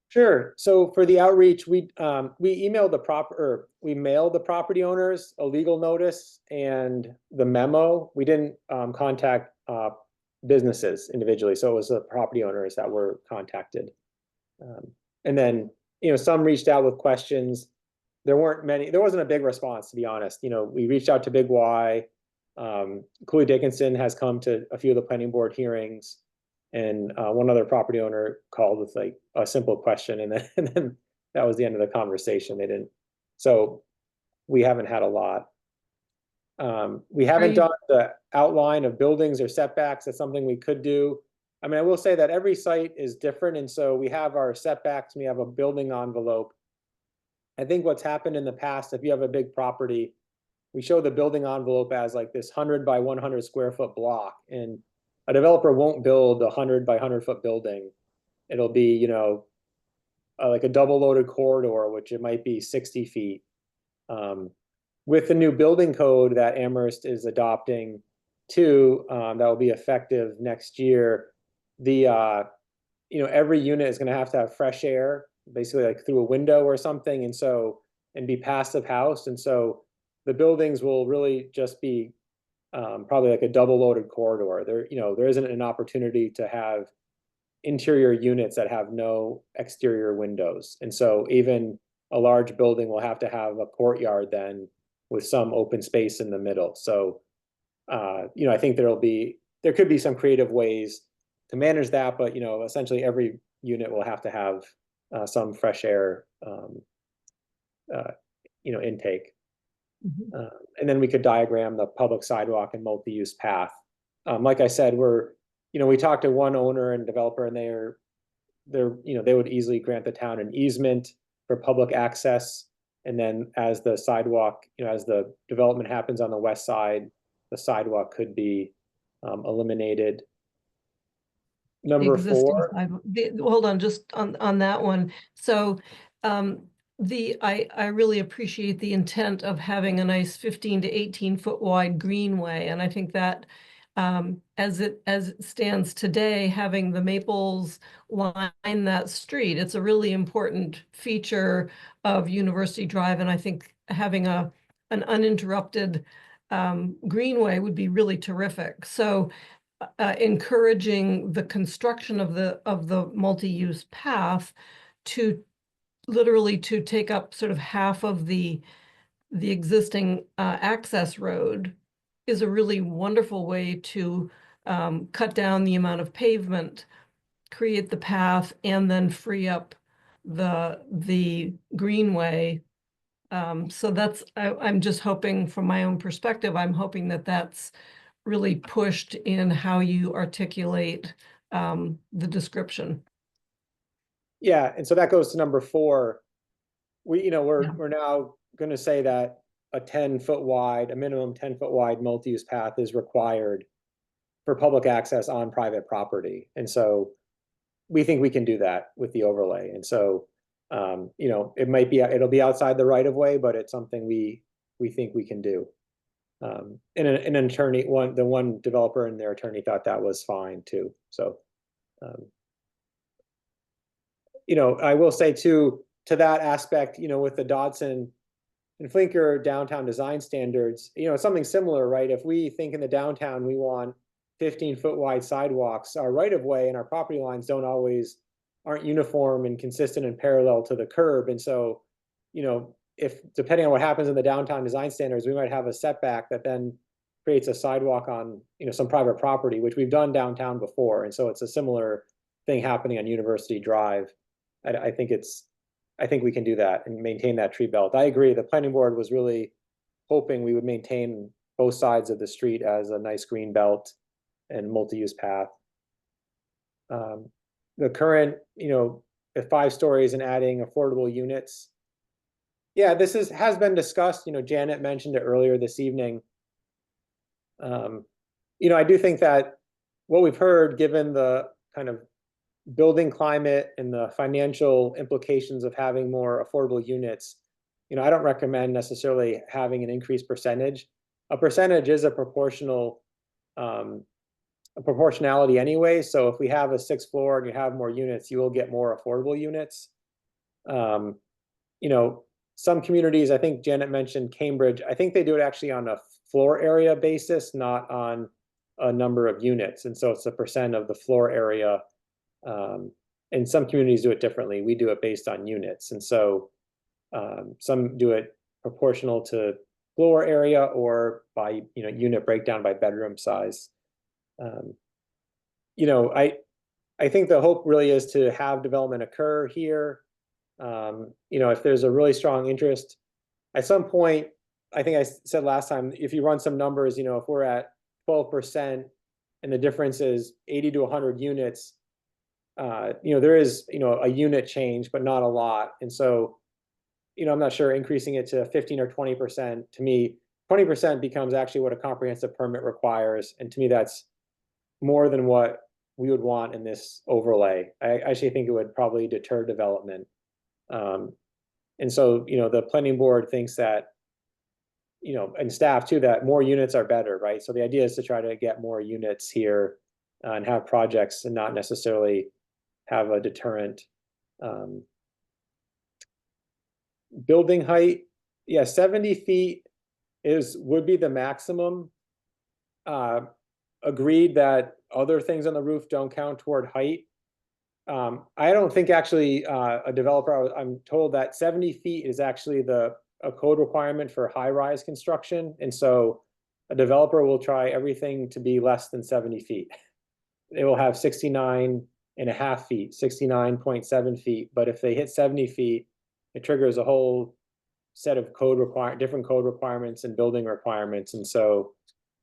Sure. So for the outreach, we emailed we mailed the property owners a legal notice and the memo. We didn't contact businesses individually, so it was the property owners that were contacted. And then, some reached out with questions. There weren't many. There wasn't a big response, to be honest. We reached out to Big Y. Cooley Dickinson has come to a few of the planning board hearings. And one other property owner called with like a simple question, and then that was the end of the conversation. They didn't, so we haven't had a lot. We haven't done the outline of buildings or setbacks. That's something we could do. I mean, I will say that every site is different, and so we have our setbacks, we have a building envelope. I think what's happened in the past, if you have a big property, we show the building envelope as like this 100 by 100 square foot block, and a developer won't build a 100 by 100 foot building. It'll be, like a double loaded corridor, which it might be 60 feet. With the new building code that Amherst is adopting too, that will be effective next year, every unit is going to have fresh air, basically like through a window or something, and be passive house. And so the buildings will really just be probably like a double loaded corridor. There isn't an opportunity to have interior units that have no exterior windows. And so even a large building will have to have a courtyard then with some open space in the middle. So, I think there could be some creative ways to manage that, but, essentially every unit will have to have some fresh air, intake. And then we could diagram the public sidewalk and multi-use path. Like I said, we talked to one owner and developer, and they would easily grant the town an easement for public access. And then as the sidewalk, as the development happens on the west side, the sidewalk could be eliminated. Number Existing 4. hold on, just on that one. So I really appreciate the intent of having a nice 15 to 18 foot wide greenway. And I think that as it stands today, having the maples line that street, it's a really important feature of University Drive. And I think having an uninterrupted greenway would be really terrific. So encouraging the construction of the multi-use path to literally to take up sort of half of the existing access road is a really wonderful way to cut down the amount of pavement, create the path, and then free up the greenway. So I'm just hoping, from my own perspective, I'm hoping that that's really pushed in how you articulate the description. Yeah, and so that goes to number 4. We're Yeah. now going to say that a minimum 10 foot wide multi-use path is required for public access on private property. And so we think we can do that with the overlay. And so, it'll be outside the right of way, but it's something we think we can do. And an attorney, the one developer and their attorney thought that was fine too. So, I will say too, to that aspect, with the Dodson and Flinker downtown design standards, it's something similar, right? If we think in the downtown, we want 15 foot wide sidewalks, our right of way and our property lines aren't uniform and consistent and parallel to the curb. And so, if depending on what happens in the downtown design standards, we might have a setback that then creates a sidewalk on, some private property, which we've done downtown before. And so it's a similar thing happening on University Drive. I think we can do that and maintain that tree belt. I agree. The planning board was really hoping we would maintain both sides of the street as a nice green belt. and multi-use path. The current, the 5 stories and adding affordable units. Yeah, this has been discussed, Janet mentioned it earlier this evening. I do think that what we've heard, given the kind of building climate and the financial implications of having more affordable units, I don't recommend necessarily having an increased percentage. A percentage is a proportionality anyway. So if we have a 6th floor and you have more units, you will get more affordable units. Some communities, I think Janet mentioned Cambridge, I think they do it actually on a floor area basis, not on a number of units. And so it's a percent of the floor area. And some communities do it differently. We do it based on units. And so some do it proportional to floor area or by, unit breakdown by bedroom size. I think the hope really is to have development occur here. If there's a really strong interest, at some point, I think I said last time, if you run some numbers, if we're at 12% and the difference is 80 to 100 units, there is, a unit change, but not a lot. And so, I'm not sure increasing it to 15 or 20%, to me, 20% becomes actually what a comprehensive permit requires. And to me, that's more than what we would want in this overlay. I actually think it would probably deter development. And so, the planning board thinks that, and staff too, that more units are better, right? So the idea is to try to get more units here and have projects and not necessarily have a deterrent. Building height, yeah, 70 feet would be the maximum. Agreed that other things on the roof don't count toward height. I don't think actually a developer, I'm told that 70 feet is actually a code requirement for high-rise construction. And so a developer will try everything to be less than 70 feet. They will have 69.5 feet, 69.7 feet. But if they hit 70 feet, it triggers a whole set of different code requirements and building requirements. And so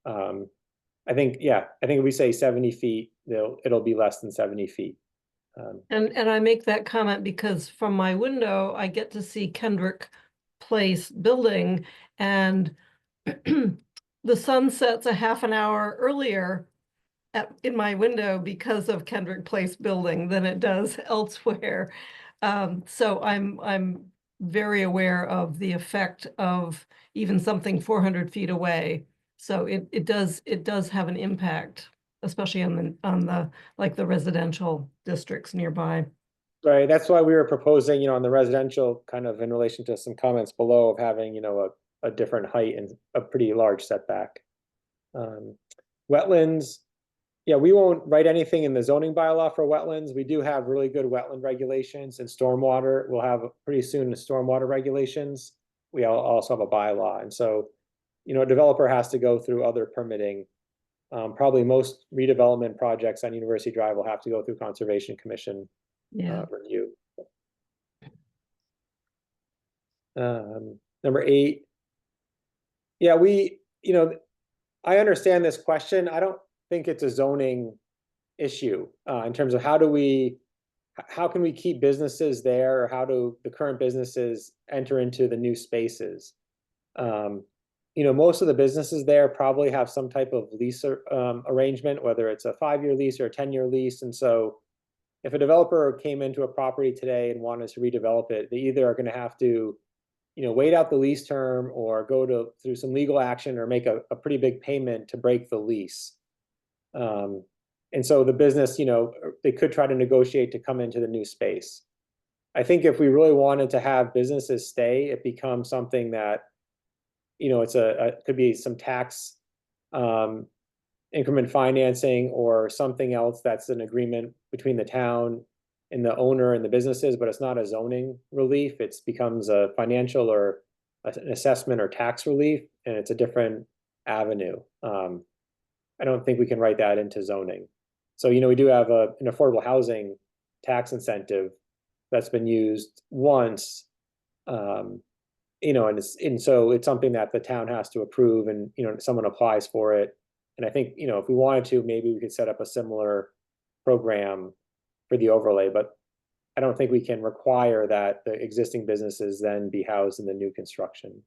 I think if we say 70 feet, it'll be less than 70 feet. And I make that comment because from my window, I get to see Kendrick Place building, and the sun sets a half an hour earlier in my window because of Kendrick Place building than it does elsewhere. So I'm very aware of the effect of even something 400 feet away. So it does have an impact, especially on the residential districts nearby. Right, that's why we were proposing, on the residential, kind of in relation to some comments below, of having, a different height and a pretty large setback. Wetlands, yeah, we won't write anything in the zoning bylaw for wetlands. We do have really good wetland regulations and stormwater. We'll have pretty soon the stormwater regulations. We also have a bylaw. And so, a developer has to go through other permitting. Probably most redevelopment projects on University Drive will have to go through Conservation Commission review. Number 8. Yeah, I understand this question. I don't think it's a zoning issue in terms of how can we keep businesses there, or how do the current businesses enter into the new spaces? Most of the businesses there probably have some type of lease arrangement, whether it's a 5-year lease or a 10-year lease. And so if a developer came into a property today and wanted to redevelop it, they either are going to have to, wait out the lease term or go through some legal action or make a pretty big payment to break the lease. And so the business, they could try to negotiate to come into the new space. I think if we really wanted to have businesses stay, it becomes something that, it could be some tax increment financing or something else that's an agreement between the town and the owner and the businesses, but it's not a zoning relief. It becomes a financial or an assessment or tax relief, and it's a different avenue. I don't think we can write that into zoning. So, we do have an affordable housing tax incentive that's been used once, and so it's something that the town has to approve, and someone applies for it. And I think, if we wanted to, maybe we could set up a similar program for the overlay, but I don't think we can require that the existing businesses then be housed in the new construction.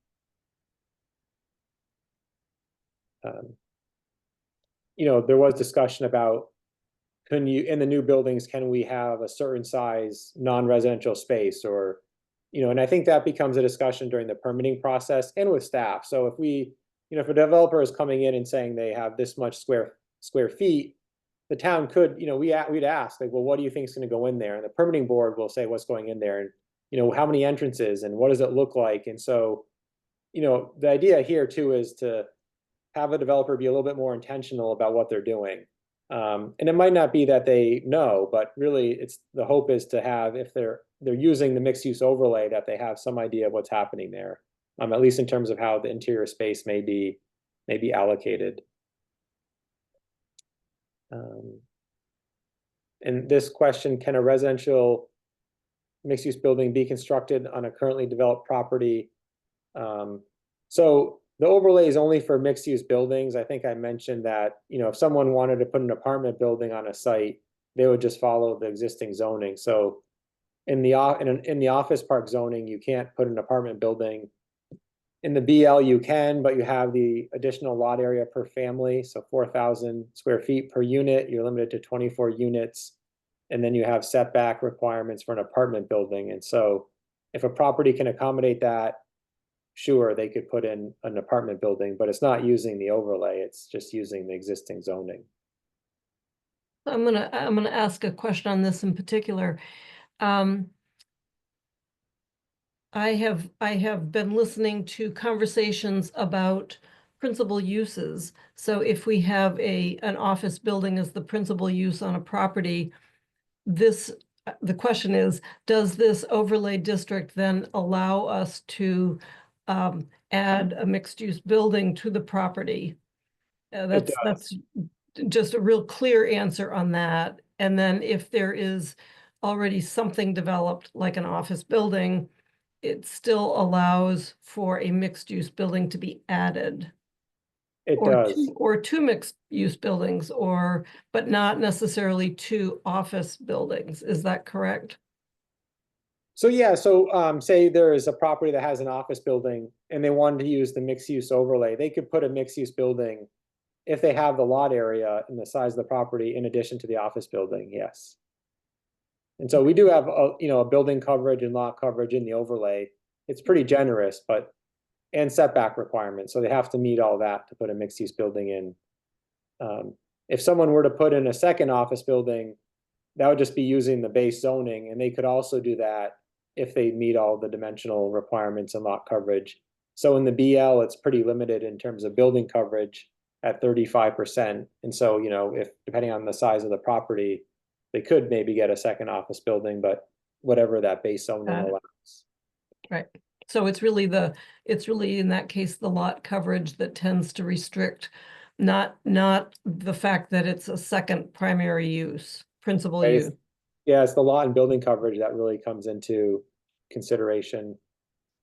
There was discussion about, in the new buildings, can we have a certain size non-residential space, or, and I think that becomes a discussion during the permitting process and with staff. So if a developer is coming in and saying they have this much square feet, the town could, we'd ask, like, well, what do you think is going to go in there? And the permitting board will say what's going in there, and, how many entrances and what does it look like? And so, the idea here too is to have a developer be a little bit more intentional about what they're doing. And it might not be that they know, but really the hope is to have, if they're using the mixed use overlay, that they have some idea of what's happening there, at least in terms of how the interior space may be allocated. And this question, can a residential mixed use building be constructed on a currently developed property? So the overlay is only for mixed use buildings. I think I mentioned that, if someone wanted to put an apartment building on a site, they would just follow the existing zoning. So in the office park zoning, you can't put an apartment building. In the BL you can, but you have the additional lot area per family. So 4,000 square feet per unit, you're limited to 24 units. And then you have setback requirements for an apartment building. And so if a property can accommodate that, sure, they could put in an apartment building, but it's not using the overlay, it's just using the existing zoning. I'm gonna ask a question on this in particular. I have been listening to conversations about principal uses. So if we have an office building as the principal use on a property, the question is, does this overlay district then allow us to add a mixed-use building to the property? That's just a real clear answer on that. And then if there is already something developed like an office building, it still allows for a mixed-use building to be added. It Or does. two mixed-use buildings, but not necessarily two office buildings. Is that correct? So yeah, say there is a property that has an office building and they wanted to use the mixed use overlay, they could put a mixed use building if they have the lot area and the size of the property in addition to the office building, yes. And so we do have a building coverage and lot coverage in the overlay. It's pretty generous, and setback requirements. So they have to meet all that to put a mixed use building in. If someone were to put in a second office building, that would just be using the base zoning, and they could also do that if they meet all the dimensional requirements and lot coverage. So in the BL, it's pretty limited in terms of building coverage at 35%. And so, if depending on the size of the property, they could maybe get a second office building, but whatever that base zoning allows. Right. So it's really in that case, the lot coverage that tends to restrict, not the fact that it's a second primary use, principal Right. use. Yeah, it's the lot and building coverage that really comes into consideration.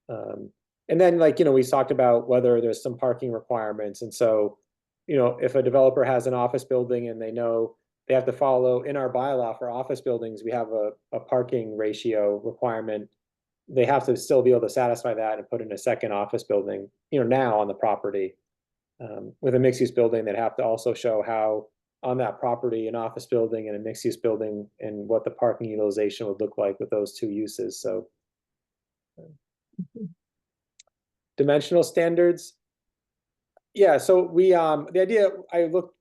And then we talked about whether there's some parking requirements. And so, if a developer has an office building and they know they have to follow, in our bylaw for office buildings, we have a parking ratio requirement. They have to still be able to satisfy that and put in a second office building, now on the property. With a mixed use building, they'd have to also show how on that property, an office building and a mixed use building, and what the parking utilization would look like with those two uses. So dimensional standards. Yeah, so we the idea,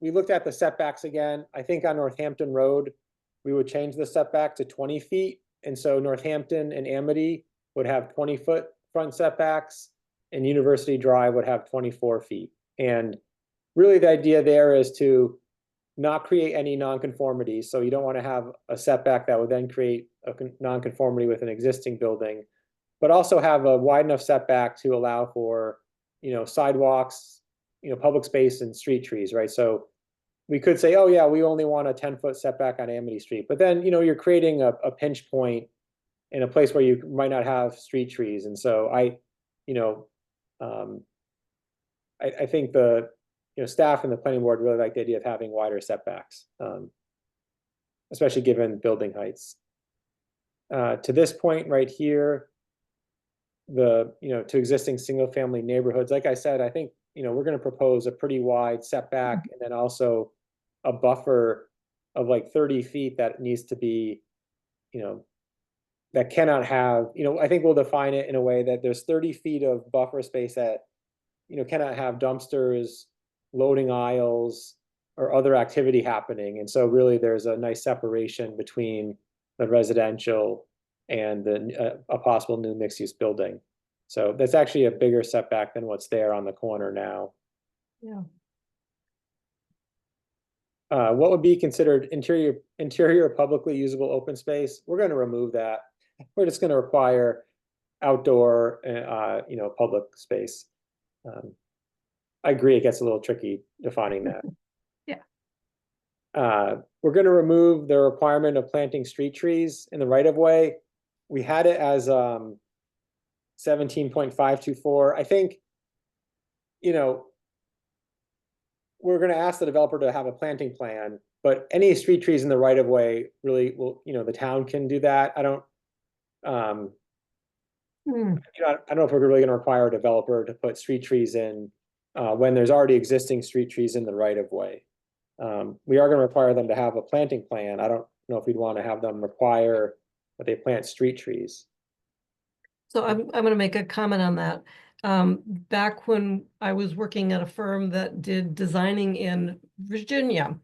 we looked at the setbacks again. I think on Northampton Road, we would change the setback to 20 feet. And so Northampton and Amity would have 20-foot front setbacks, and University Drive would have 24 feet. And really the idea there is to not create any nonconformity. So you don't want to have a setback that would then create a nonconformity with an existing building, but also have a wide enough setback to allow for, sidewalks, public space and street trees, right? So we could say, oh yeah, we only want a 10-foot setback on Amity Street, but then, you're creating a pinch point in a place where you might not have street trees. And so I think staff and the planning board really like the idea of having wider setbacks, especially given building heights. To this point right here, to existing single family neighborhoods, like I said, I think, we're going to propose a pretty wide setback and then also a buffer of like 30 feet that needs to be, that cannot have, I think we'll define it in a way that there's 30 feet of buffer space that, cannot have dumpsters, loading aisles, or other activity happening. And so really there's a nice separation between the residential and a possible new mixed use building. So that's actually a bigger setback than what's there on the corner now. Yeah. What would be considered interior publicly usable open space? We're going to remove that. We're just going to require outdoor, public space. I agree, it gets a little tricky defining that. Yeah. We're going to remove the requirement of planting street trees in the right of way. We had it as 17.524. I think, we're going to ask the developer to have a planting plan, but any street trees in the right of way really will, the town can do that. I don't know if we're really going to require a developer to put street trees in when there's already existing street trees in the right of way. We are going to require them to have a planting plan. I don't know if we'd want to have them require that they plant street trees. So I'm going to make a comment on that. Back when I was working at a firm that did designing in Virginia,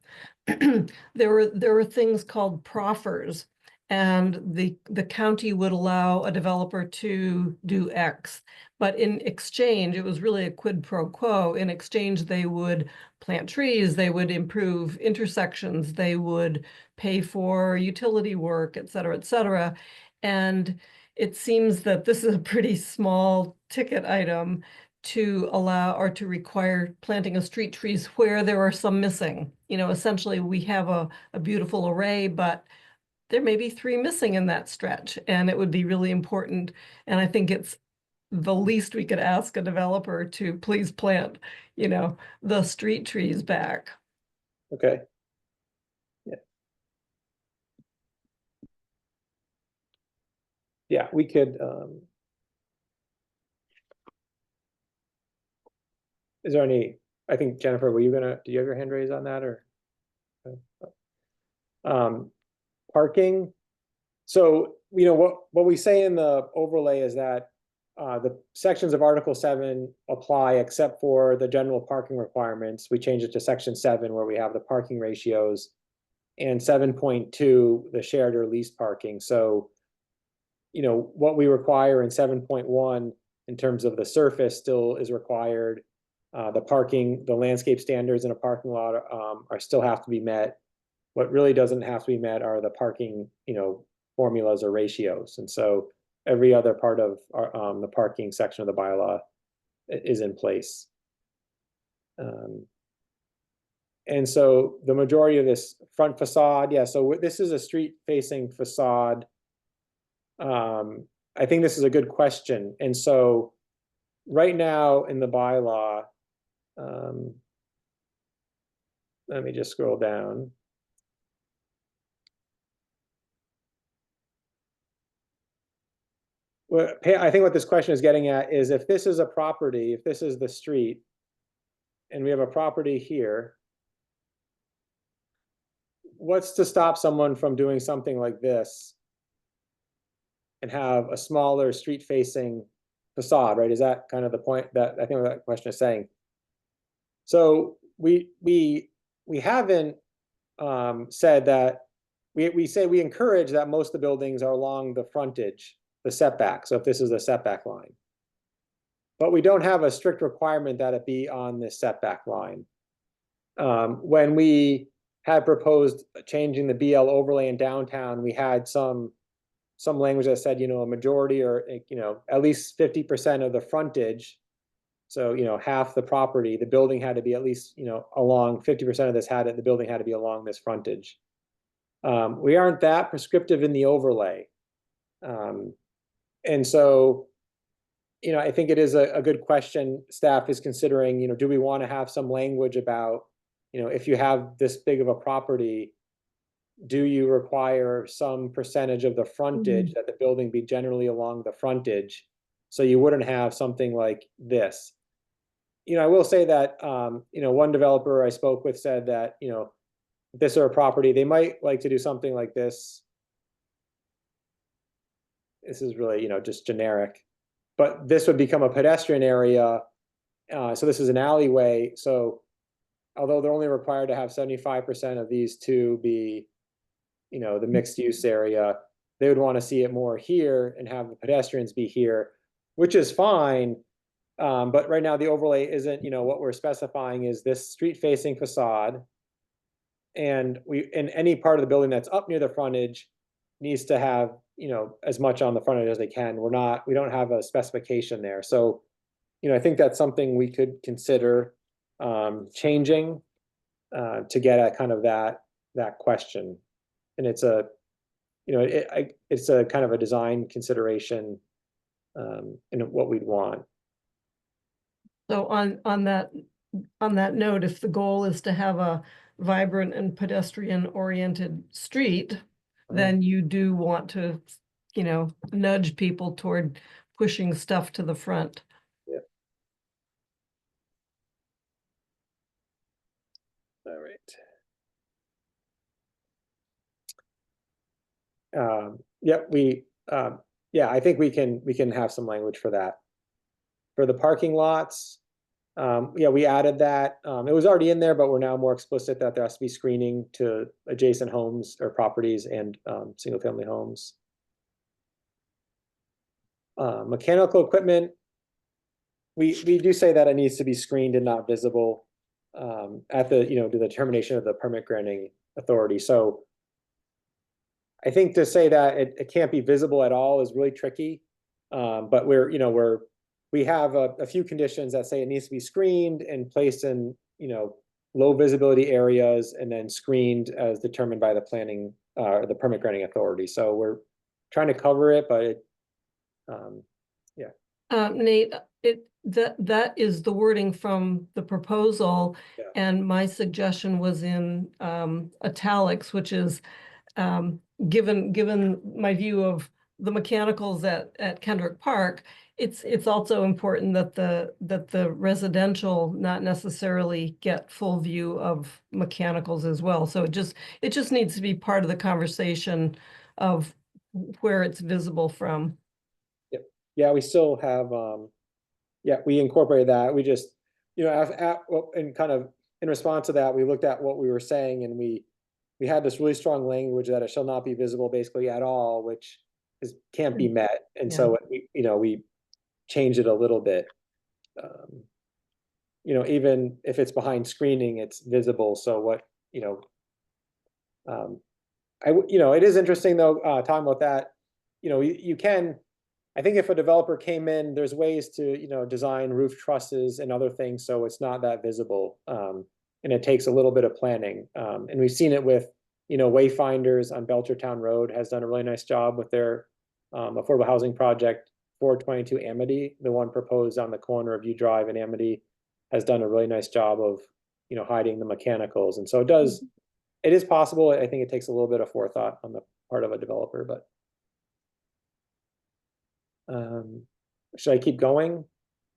there were things called proffers, and the county would allow a developer to do X, but in exchange, it was really a quid pro quo. In exchange, they would plant trees, they would improve intersections, they would pay for utility work, et cetera, et cetera. And it seems that this is a pretty small ticket item to allow or to require planting of street trees where there are some missing. Essentially we have a beautiful array, but there may be 3 missing in that stretch, and it would be really important. And I think it's the least we could ask a developer to please plant, the street trees back. Okay. Yeah, we could, is there any, I think Jennifer, do you have your hand raised on that or? Parking. So, what we say in the overlay is that the sections of Article 7 apply except for the general parking requirements. We change it to Section 7 where we have the parking ratios, and 7.2, the shared or leased parking. So, what we require in 7.1 in terms of the surface still is required. The landscape standards in a parking lot are still have to be met. What really doesn't have to be met are the parking, formulas or ratios. And so every other part of the parking section of the bylaw is in place. And so the majority of this front facade, so this is a street facing facade. I think this is a good question. And so right now in the bylaw, let me just scroll down. Well, I think what this question is getting at is if this is a property, if this is the street, and we have a property here, what's to stop someone from doing something like this and have a smaller street facing facade, right? Is that kind of the point that I think what that question is saying? So we haven't said that, we say we encourage that most of the buildings are along the frontage, the setback. So if this is a setback line, but we don't have a strict requirement that it be on this setback line. When we had proposed changing the BL overlay in downtown, we had some language that said, a majority or, at least 50% of the frontage. So, half the property, the building had to be at least, along 50% of this the building had to be along this frontage. We aren't that prescriptive in the overlay. And so I think it is a good question. Staff is considering, do we want to have some language about, if you have this big of a property, do you require some percentage of the frontage that the building be generally along the frontage? So you wouldn't have something like this. I will say that, one developer I spoke with said that, if this are a property, they might like to do something like this. This is really, just generic, but this would become a pedestrian area. So this is an alleyway. So although they're only required to have 75% of these two be, the mixed use area, they would want to see it more here and have the pedestrians be here, which is fine. But right now the overlay isn't, what we're specifying is this street facing facade. And in any part of the building that's up near the frontage needs to have, as much on the frontage as they can. We don't have a specification there. So, I think that's something we could consider changing to get at kind of that question. And it's a, it's a kind of a design consideration in what we'd want. So on that note, if the goal is to have a vibrant and pedestrian-oriented street, then you do want to, nudge people toward pushing stuff to the front. Yeah. All right. I think we can have some language for that. For the parking lots, we added that. It was already in there, but we're now more explicit that there has to be screening to adjacent homes or properties and single family homes. Mechanical equipment, we do say that it needs to be screened and not visible at the, to the determination of the permit granting authority. So I think to say that it can't be visible at all is really tricky. But we have a few conditions that say it needs to be screened and placed in, low visibility areas and then screened as determined by the planning, the permit granting authority. So we're trying to cover it, but Nate, that is the wording from the proposal. Yeah. And my suggestion was in italics, which is given my view of the mechanicals at Kendrick Park, it's also important that the residential not necessarily get full view of mechanicals as well. So it just needs to be part of the conversation of where it's visible from. yeah, we still have, we incorporated that. We just, and kind of in response to that, we looked at what we were saying and we had this really strong language that it shall not be visible basically at all, which can't be met. And so we changed it a little bit. Even if it's behind screening, it's visible. So what, it is interesting though, talking about that, you can, I think if a developer came in, there's ways to, design roof trusses and other things so it's not that visible. And it takes a little bit of planning. And we've seen it with, Wayfinders on Belchertown Road has done a really nice job with their affordable housing project. 422 Amity, the one proposed on the corner of U Drive and Amity, has done a really nice job of, hiding the mechanicals. And so it is possible. I think it takes a little bit of forethought on the part of a developer, but should I keep going?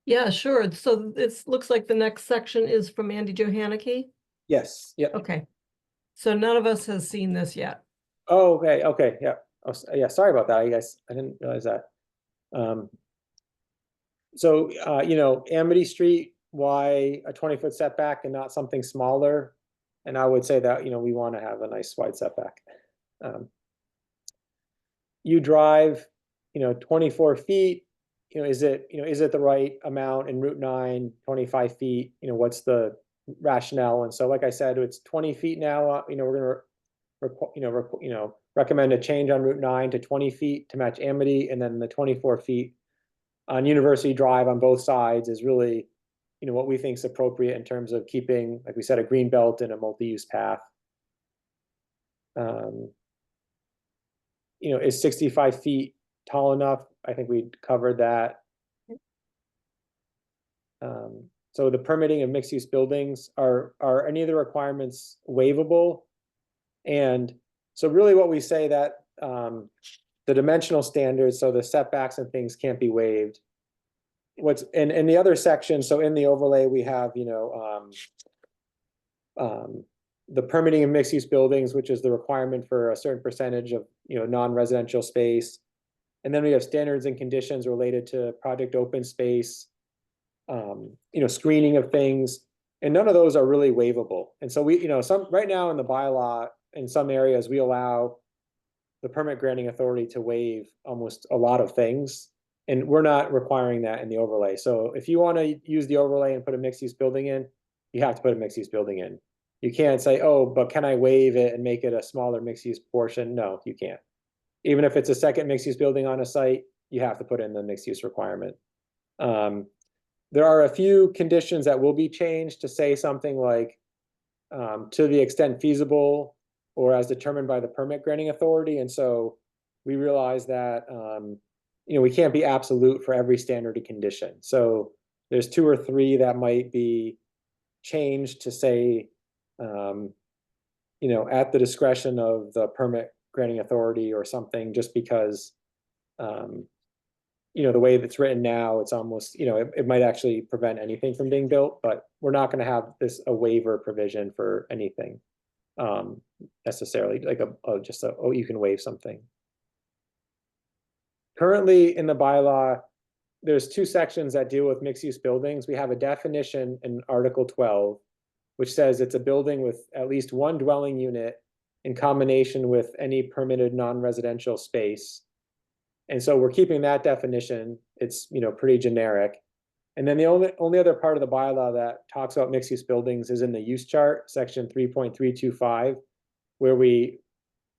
Yeah, sure. So this looks like the next section is from Andy Johanneke. Yes. Yep. Okay. So none of us has seen this yet. Oh, okay. Okay. Yeah. Oh, yeah. Sorry about that. I guess I didn't realize that. Amity Street, why a 20-foot setback and not something smaller? And I would say that, we want to have a nice wide setback. U Drive, 24 feet, is it the right amount in Route 9, 25 feet, what's the rationale? And so, like I said, it's 20 feet now, we're gonna, recommend a change on Route 9 to 20 feet to match Amity, and then the 24 feet on University Drive on both sides is really, what we think is appropriate in terms of keeping, like we said, a green belt and a multi-use path. Is 65 feet tall enough? I think we covered that. So the permitting of mixed-use buildings, are any of the requirements waivable? And so really what we say that, the dimensional standards, so the setbacks and things can't be waived. What's in the other section, so in the overlay, we have, the permitting of mixed-use buildings, which is the requirement for a certain percentage of, non-residential space. And then we have standards and conditions related to project open space, screening of things, and none of those are really waivable. And so we, right now in the bylaw, in some areas, we allow the permit granting authority to waive almost a lot of things. And we're not requiring that in the overlay. So if you want to use the overlay and put a mixed use building in, you have to put a mixed use building in. You can't say, oh, but can I waive it and make it a smaller mixed use portion? No, you can't. Even if it's a second mixed use building on a site, you have to put in the mixed use requirement. There are a few conditions that will be changed to say something like, to the extent feasible or as determined by the permit granting authority. And so we realize that, we can't be absolute for every standard and condition. So there's 2 or 3 that might be changed to say, at the discretion of the permit granting authority or something, just because, the way that's written now, it's almost, it might actually prevent anything from being built, but we're not going to have a waiver provision for anything, necessarily, like you can waive something. Currently in the bylaw, there's 2 sections that deal with mixed-use buildings. We have a definition in Article 12, which says it's a building with at least 1 dwelling unit in combination with any permitted non-residential space. And so we're keeping that definition. It's, pretty generic. And then the only other part of the bylaw that talks about mixed-use buildings is in the use chart, section 3.325, where we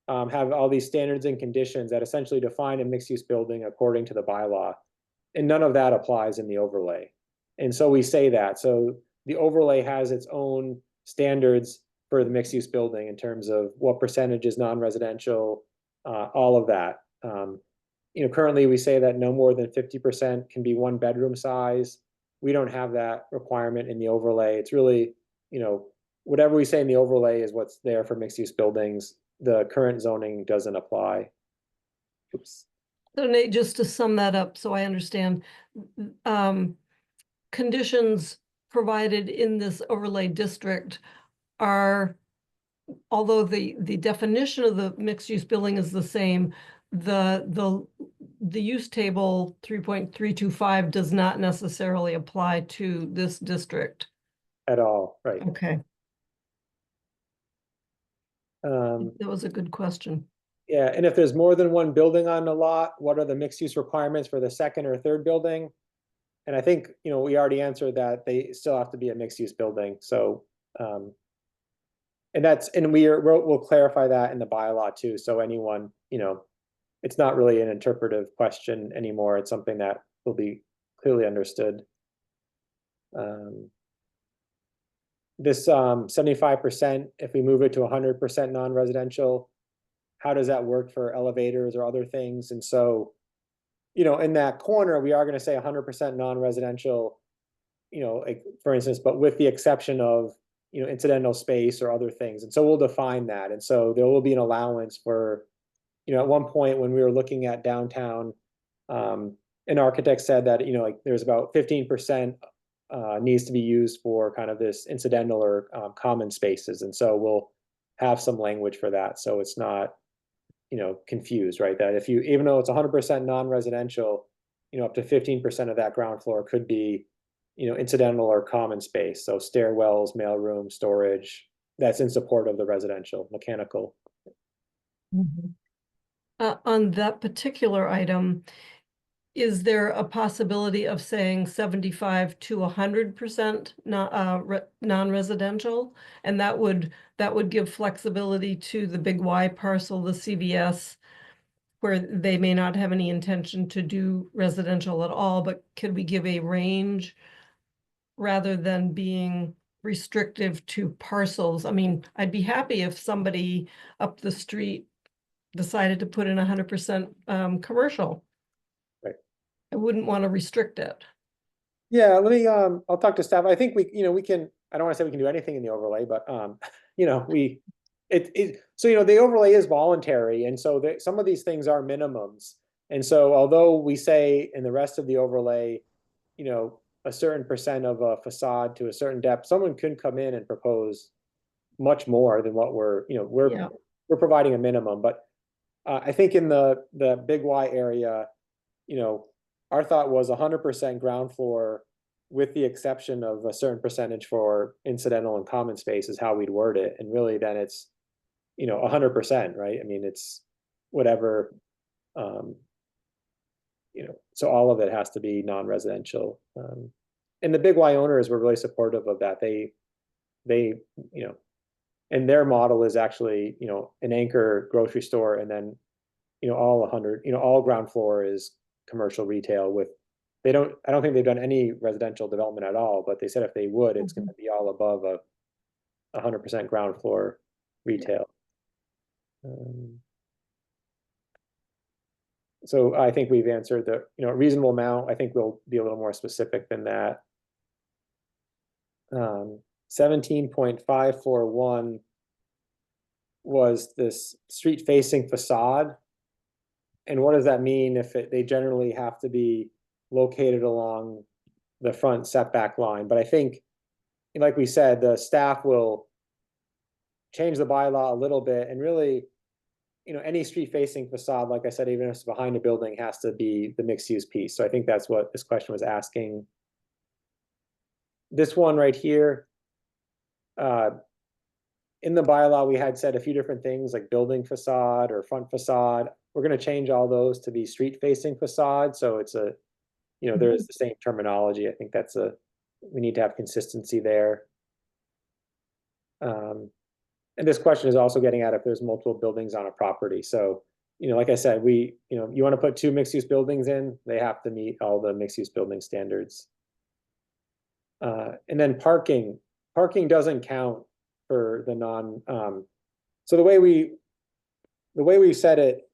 have all these standards and conditions that essentially define a mixed-use building according to the bylaw. And none of that applies in the overlay. And so we say that. So the overlay has its own standards for the mixed-use building in terms of what percentage is non-residential, all of that. Currently we say that no more than 50% can be 1 bedroom size. We don't have that requirement in the overlay. It's really, whatever we say in the overlay is what's there for mixed-use buildings. The current zoning doesn't apply. Oops. So Nate, just to sum that up, so I understand, conditions provided in this overlay district are, although the definition of the mixed-use building is the same, the use table 3.325 does not necessarily apply to this district. At all, right. Okay. That was a good question. Yeah, and if there's more than 1 building on the lot, what are the mixed-use requirements for the second or third building? And I think, we already answered that they still have to be a mixed-use building. So, and we'll clarify that in the bylaw too. So anyone, it's not really an interpretive question anymore. It's something that will be clearly understood. This 75%, if we move it to 100% non-residential, how does that work for elevators or other things? And so, in that corner, we are going to say 100% non-residential, like for instance, but with the exception of, incidental space or other things. And so we'll define that. And so there will be an allowance for, at one point when we were looking at downtown, an architect said that, like there's about 15% needs to be used for kind of this incidental or common spaces. And so we'll have some language for that. So it's not, confused, right? That if even though it's 100% non-residential, up to 15% of that ground floor could be, incidental or common space. So stairwells, mailroom, storage, that's in support of the residential, mechanical. On that particular item, is there a possibility of saying 75 to 100% non-residential? And that would give flexibility to the Big Y parcel, the CVS, where they may not have any intention to do residential at all, but could we give a range rather than being restrictive to parcels? I mean, I'd be happy if somebody up the street decided to put in 100% commercial. Right. I wouldn't want to restrict it. Yeah, let me, I'll talk to staff. I think we, we can, I don't want to say we can do anything in the overlay, but, so the overlay is voluntary, and so some of these things are minimums. And so although we say in the rest of the overlay, a certain percent of a facade to a certain depth, someone could come in and propose much more than what Yeah. we're providing a minimum, but I think in the Big Y area, our thought was 100% ground floor with the exception of a certain percentage for incidental and common space is how we'd word it. And really then it's, 100%, right? I mean, it's whatever, so all of it has to be non-residential. And the Big Y owners were really supportive of that. They, and their model is actually, an anchor grocery store and then, all ground floor is commercial retail with, I don't think they've done any residential development at all, but they said if they would, it's gonna be all above a 100% ground floor retail. So I think we've answered the, reasonable amount. I think we'll be a little more specific than that. 17.541 was this street facing facade. And what does that mean if they generally have to be located along the front setback line? But I think, like we said, the staff will change the bylaw a little bit and really, any street facing facade, like I said, even if it's behind a building, has to be the mixed use piece. So I think that's what this question was asking. This one right here, in the bylaw, we had said a few different things like building facade or front facade. We're going to change all those to be street facing facade. So it's a, there's the same terminology. I think we need to have consistency there. And this question is also getting at if there's multiple buildings on a property. So, like I said, you want to put 2 mixed use buildings in, they have to meet all the mixed use building standards. And then parking doesn't count for the so the way we said it,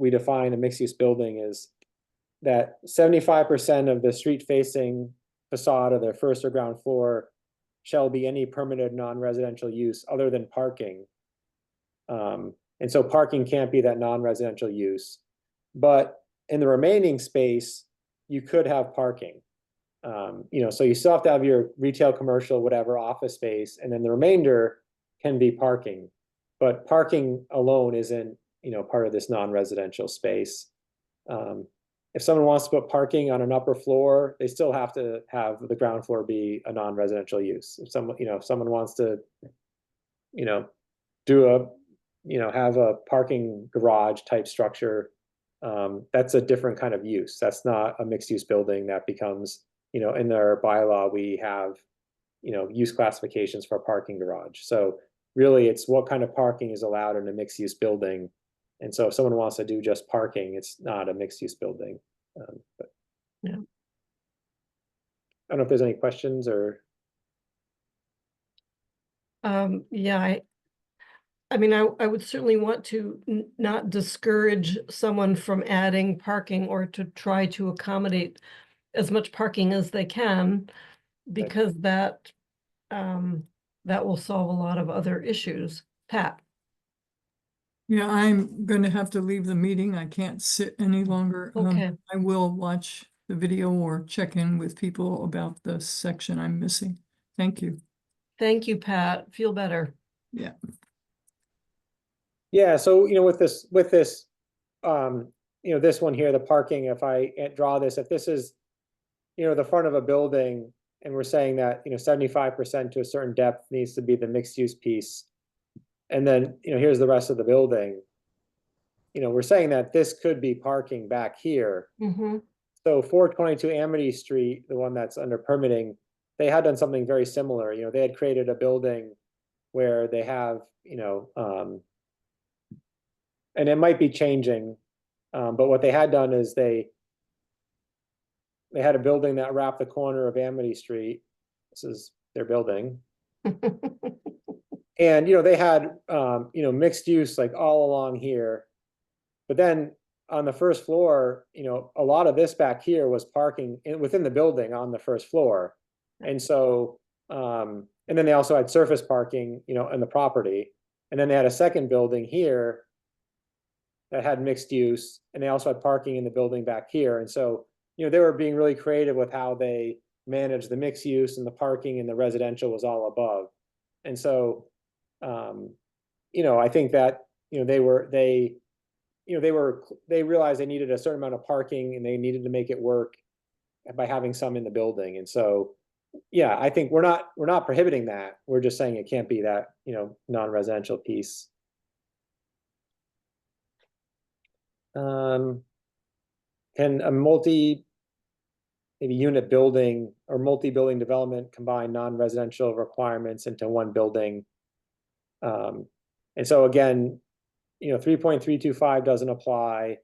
we define a mixed use building is that 75% of the street facing facade of the first or ground floor shall be any permitted non-residential use other than parking. And so parking can't be that non-residential use, but in the remaining space, you could have parking. So you still have to have your retail, commercial, whatever office space, and then the remainder can be parking. But parking alone isn't, part of this non-residential space. If someone wants to put parking on an upper floor, they still have to have the ground floor be a non-residential use. If someone wants to, have a parking garage type structure, that's a different kind of use. That's not a mixed use building that becomes, in their bylaw, we have, use classifications for a parking garage. So really it's what kind of parking is allowed in a mixed use building. And so if someone wants to do just parking, it's not a mixed use building. But Yeah. I don't know if there's any questions or. Yeah, I mean, I would certainly want to not discourage someone from adding parking or to try to accommodate as much parking as they can, because that will solve a lot of other issues. Pat? Yeah, I'm going to have to leave the meeting. I can't sit any longer. Okay. I will watch the video or check in with people about the section I'm missing. Thank you. Thank you, Pat. Feel better. Yeah. Yeah, so with this, this one here, the parking, if I draw this, if this is, the front of a building, and we're saying that, 75% to a certain depth needs to be the mixed use piece. And then, here's the rest of the building. We're saying that this could be parking back here. Mm-hmm. So 422 Amity Street, the one that's under permitting, they had done something very similar. They had created a building where they have, and it might be changing, but what they had done is they had a building that wrapped the corner of Amity Street. This is their building. And, they had, mixed use like all along here. But then on the first floor, you know, a lot of this back here was parking within the building on the first floor. And so, and then they also had surface parking, you know, in the property. And then they had a second building here that had mixed use, and they also had parking in the building back here. And so, you know, they were being really creative with how they managed the mixed use, and the parking and the residential was all above. And so, you know, I think that, you know, they realized they needed a certain amount of parking, and they needed to make it work by having some in the building. And so, yeah, I think we're not prohibiting that. We're just saying it can't be that, you know, non-residential piece. Can a maybe unit building or multi-building development combine non-residential requirements into one building? And so again, you know, 3.325 doesn't apply.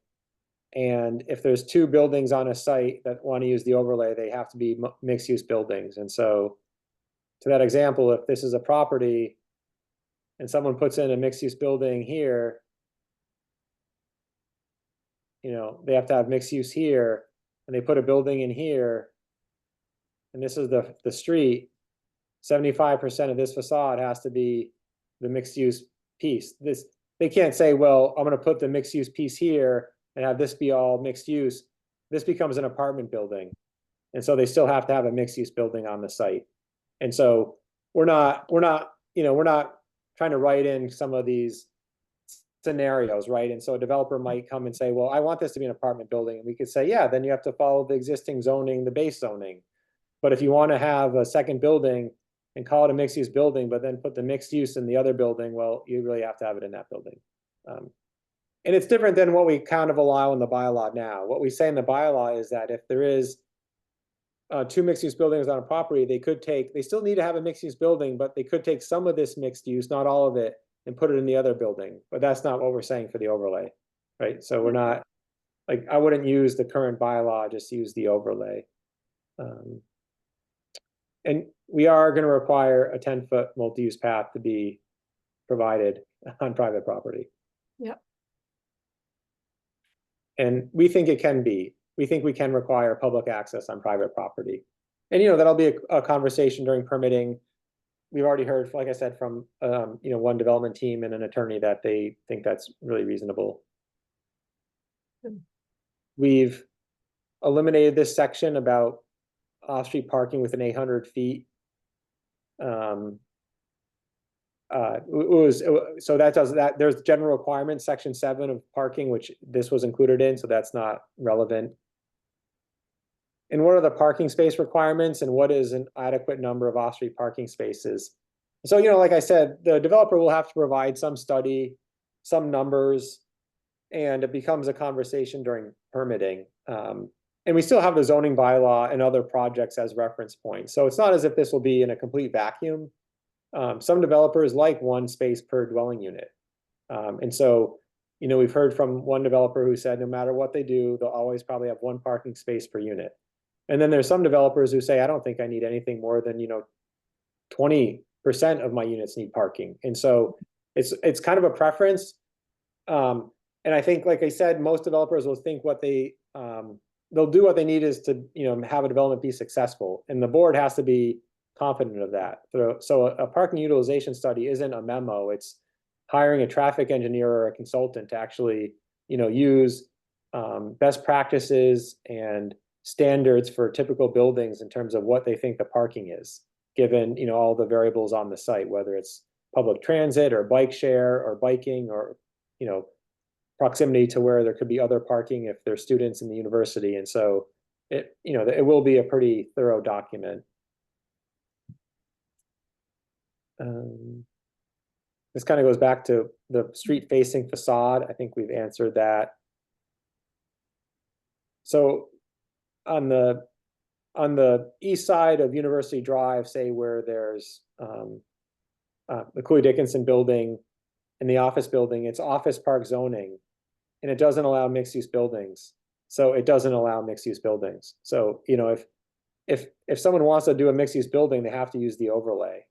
And if there's two buildings on a site that want to use the overlay, they have to be mixed-use buildings. And so to that example, if this is a property and someone puts in a mixed-use building here, you know, they have to have mixed use here, and they put a building in here, and this is the street, 75% of this facade has to be the mixed use piece. They can't say, well, I'm gonna put the mixed use piece here and have this be all mixed use. This becomes an apartment building. And so they still have to have a mixed use building on the site. And so we're not trying to write in some of these scenarios, right? And so a developer might come and say, well, I want this to be an apartment building. And we could say, yeah, then you have to follow the existing zoning, the base zoning. But if you want to have a second building and call it a mixed use building, but then put the mixed use in the other building, well, you really have to have it in that building. And it's different than what we kind of allow in the bylaw now. What we say in the bylaw is that if there is two mixed use buildings on a property, they still need to have a mixed use building, but they could take some of this mixed use, not all of it, and put it in the other building. But that's not what we're saying for the overlay, right? So we're not, like, I wouldn't use the current bylaw, just use the overlay. And we are going to require a 10-foot multi-use path to be provided on private property. Yep. And we think it can be. We think we can require public access on private property. And, you know, that'll be a conversation during permitting. We've already heard, like I said, from, you know, one development team and an attorney that they think that's really reasonable. We've eliminated this section about off-street parking within 800 feet. So that does that. There's general requirements, section 7 of parking, which this was included in, so that's not relevant. And what are the parking space requirements, and what is an adequate number of off-street parking spaces? So, you know, like I said, the developer will have to provide some study, some numbers, and it becomes a conversation during permitting. And we still have the zoning bylaw and other projects as reference points. So it's not as if this will be in a complete vacuum. Some developers like one space per dwelling unit. And so, you know, we've heard from one developer who said no matter what they do, they'll always probably have one parking space per unit. And then there's some developers who say, I don't think I need anything more than, you know, 20% of my units need parking. And so it's kind of a preference. And I think, like I said, most developers will think what they'll do what they need is to, you know, have a development be successful. And the board has to be confident of that. So a parking utilization study isn't a memo. It's hiring a traffic engineer or a consultant to actually, you know, use best practices and standards for typical buildings in terms of what they think the parking is, given, you know, all the variables on the site, whether it's public transit or bike share or biking or, you know, proximity to where there could be other parking if there's students in the university. And so it, you know, it will be a pretty thorough document. This kind of goes back to the street facing facade. I think we've answered that. So on the east side of University Drive, say where there's the Cooley Dickinson building and the office building, it's office park zoning, and it doesn't allow mixed use buildings. So it doesn't allow mixed use buildings. So, you know, if someone wants to do a mixed use building, they have to use the overlay.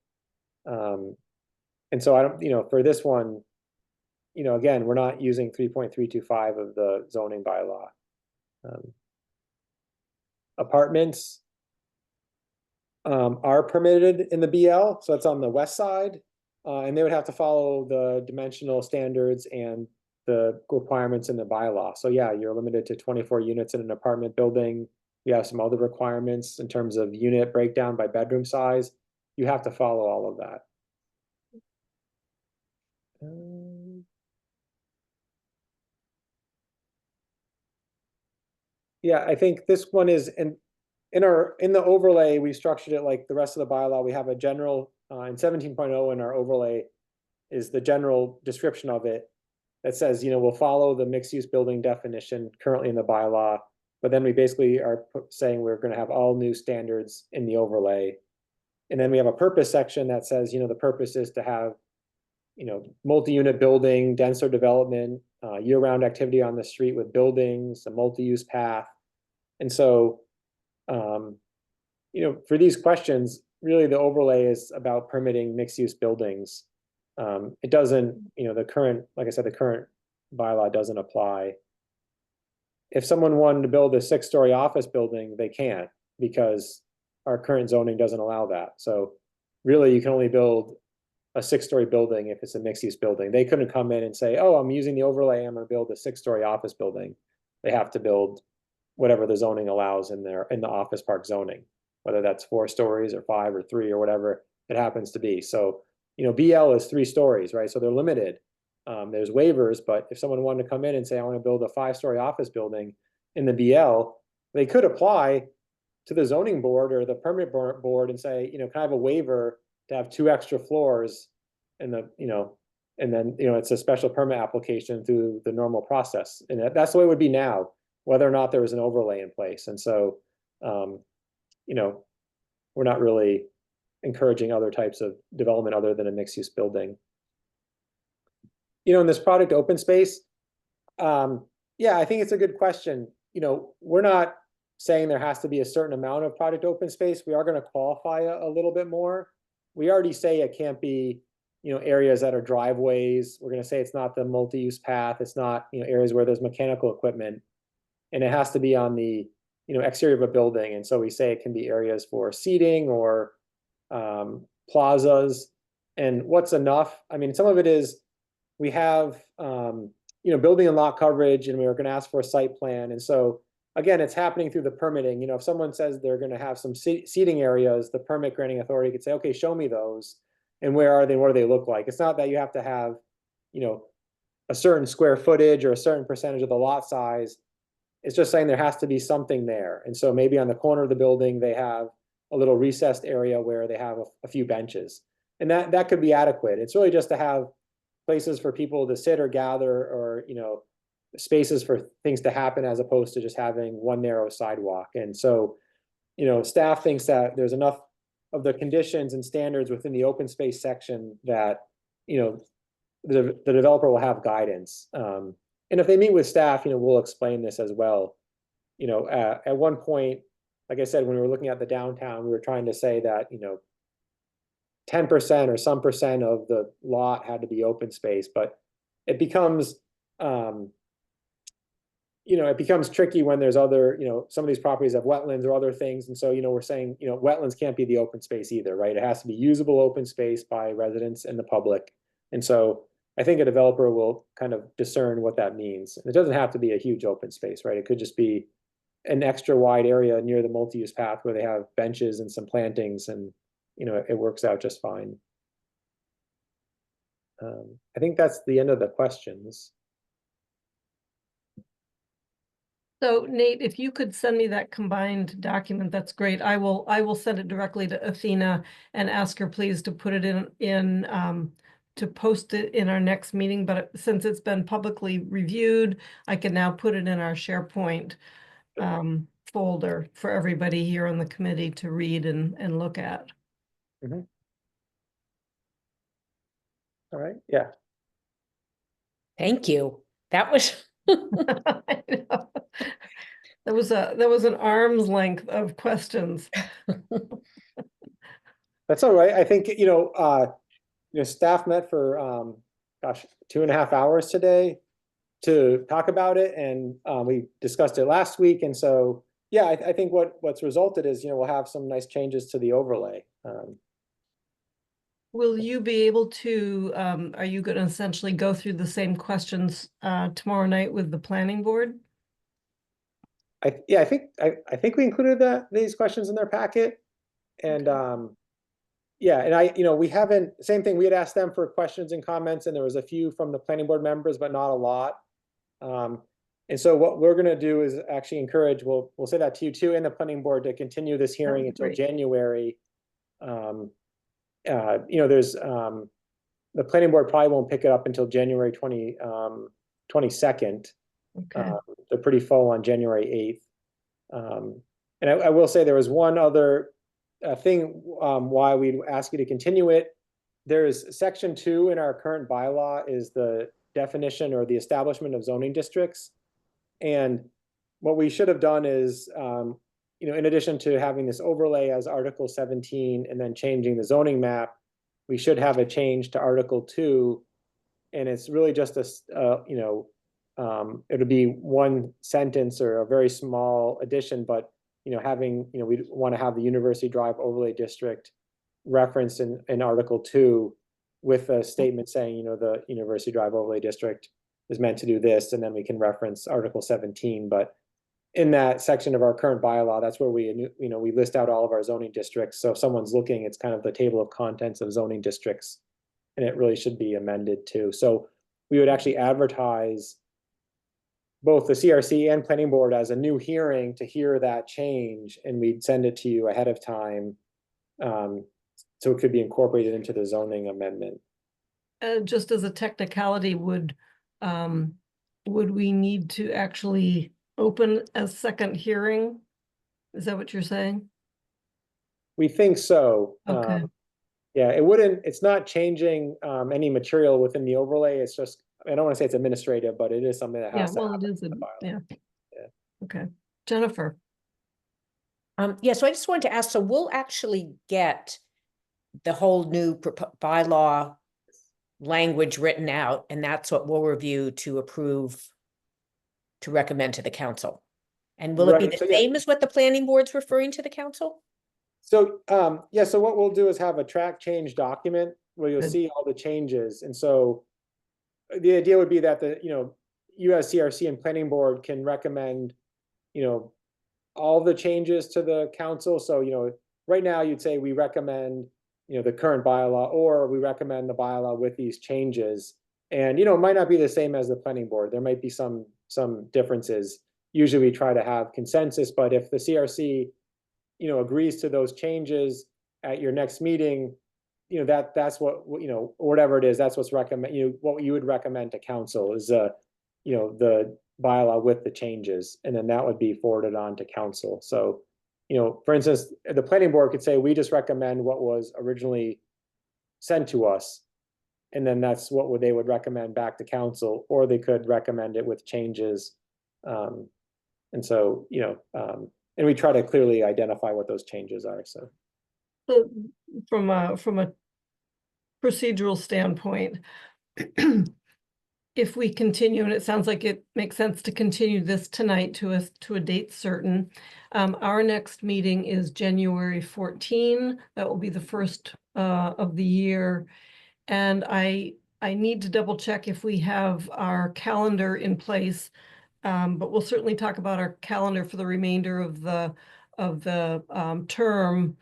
And so I don't, you know, for this one, you know, again, we're not using 3.325 of the zoning bylaw. Apartments are permitted in the BL, so that's on the west side. And they would have to follow the dimensional standards and the requirements in the bylaw. So yeah, you're limited to 24 units in an apartment building. You have some other requirements in terms of unit breakdown by bedroom size. You have to follow all of that. Yeah, I think this one is in the overlay, we structured it like the rest of the bylaw. We have a general in 17.0 in our overlay is the general description of it that says, you know, we'll follow the mixed use building definition currently in the bylaw, but then we basically are saying we're going to have all new standards in the overlay. And then we have a purpose section that says, you know, the purpose is to have, you know, multi-unit building, denser development, year-round activity on the street with buildings, a multi-use path. And so, you know, for these questions, really the overlay is about permitting mixed-use buildings. It doesn't, you know, the current, like I said, the current bylaw doesn't apply. If someone wanted to build a 6-story office building, they can't because our current zoning doesn't allow that. So really you can only build a 6-story building if it's a mixed-use building. They couldn't come in and say, oh, I'm using the overlay, I'm going to build a 6-story office building. They have to build whatever the zoning allows in the office park zoning, whether that's 4 stories or 5 or 3 or whatever it happens to be. So, you know, BL is 3 stories, right? So they're limited. There's waivers, but if someone wanted to come in and say, I want to build a 5-story office building in the BL, they could apply to the zoning board or the permit board and say, you know, can I have a waiver to have 2 extra floors in the, you know, and then, you know, it's a special permit application through the normal process. And that's the way it would be now, whether or not there was an overlay in place. And so, you know, we're not really encouraging other types of development other than a mixed use building. You know, in this product open space, yeah, I think it's a good question. You know, we're not saying there has to be a certain amount of product open space. We are going to qualify a little bit more. We already say it can't be, you know, areas that are driveways. We're going to say it's not the multi-use path. It's not, you know, areas where there's mechanical equipment, and it has to be on the, you know, exterior of a building. And so we say it can be areas for seating or plazas. And what's enough? I mean, some of it is we have, you know, building and lot coverage, and we are going to ask for a site plan. And so again, it's happening through the permitting. You know, if someone says they're going to have some seating areas, the permit granting authority could say, okay, show me those. And where are they? What do they look like? It's not that you have to have, you know, a certain square footage or a certain percentage of the lot size. It's just saying there has to be something there. And so maybe on the corner of the building, they have a little recessed area where they have a few benches. And that could be adequate. It's really just to have places for people to sit or gather, or, you know, spaces for things to happen, as opposed to just having one narrow sidewalk. And so, you know, staff thinks that there's enough of the conditions and standards within the open space section that, you know, the developer will have guidance. And if they meet with staff, you know, we'll explain this as well. You know, at one point, like I said, when we were looking at the downtown, we were trying to say that, you know, 10% or some percent of the lot had to be open space, but it becomes, you know, it becomes tricky when there's other, you know, some of these properties have wetlands or other things. And so, you know, we're saying, you know, wetlands can't be the open space either, right? It has to be usable open space by residents and the public. And so I think a developer will kind of discern what that means. And it doesn't have to be a huge open space, right? It could just be an extra wide area near the multi-use path where they have benches and some plantings, and, you know, it works out just fine. I think that's the end of the questions. So Nate, if you could send me that combined document, that's great. I will send it directly to Athena and ask her please to put it in to post it in our next meeting. But since it's been publicly reviewed, I can now put it in our SharePoint folder for everybody here on the committee to read and look at. Mm-hmm. All right. Yeah. Thank you. That was I know. That was an arm's length of questions. That's all right. I think, you know, staff met for gosh, 2.5 hours today to talk about it, and we discussed it last week, and so, yeah, I think what's resulted is, we'll have some nice changes to the overlay. Will you be able to, are you going to essentially go through the same questions tomorrow night with the planning board? Yeah, I think we included these questions in their packet, and yeah, and we haven't, same thing, we had asked them for questions and comments, and there was a few from the planning board members, but not a lot. And so what we're gonna do is actually encourage, we'll say that to you too, and the planning board, to continue this hearing until great. January. There's the planning board probably won't pick it up until January 22nd. Okay. They're pretty full on January 8th. And I will say there was one other thing why we'd ask you to continue it. There's section 2 in our current bylaw is the definition or the establishment of zoning districts. And what we should have done is, in addition to having this overlay as Article 17 and then changing the zoning map, we should have a change to Article 2. And it's really just it'll be one sentence or a very small addition, but we want to have the University Drive Overlay District referenced in Article 2 with a statement saying, the University Drive Overlay District is meant to do this, and then we can reference Article 17. But in that section of our current bylaw, that's where we list out all of our zoning districts. So if someone's looking, it's kind of the table of contents of zoning districts, and it really should be amended too. So we would actually advertise both the CRC and planning board as a new hearing to hear that change, and we'd send it to you ahead of time, so it could be incorporated into the zoning amendment. Just as a technicality, would we need to actually open a second hearing? Is that what you're saying? We think so. Okay. Yeah, it's not changing any material within the overlay. It's just, I don't want to say it's administrative, but it is something that Yeah, has to well, it happen is, in the bylaw. yeah. Yeah. Okay. Jennifer, Yeah, so I just wanted to ask, so we'll actually get the whole new bylaw language written out, and that's what we'll review to approve, to recommend to the council. And will it be Right, the so yeah. same as what the planning board's referring to the council? So, yeah, so what we'll do is have a track change document where you'll Good. see all the changes. And so the idea would be that you as CRC and planning board can recommend, all the changes to the council. So, right now you'd say we recommend, the current bylaw, or we recommend the bylaw with these changes. And, it might not be the same as the planning board. There might be some differences. Usually we try to have consensus, but if the CRC, agrees to those changes at your next meeting, that's what, whatever it is, that's what's recommend, what you would recommend to council is, the bylaw with the changes, and then that would be forwarded on to council. So, for instance, the planning board could say, we just recommend what was originally sent to us. And then that's what they would recommend back to council, or they could recommend it with changes. And so, and we try to clearly identify what those changes are, so. so from a procedural standpoint, if we continue, and it sounds like it makes sense to continue this tonight to a date certain, our next meeting is January 14. That will be the first of the year. And I need to double check if we have our calendar in place, but we'll certainly talk about our calendar for the remainder of the term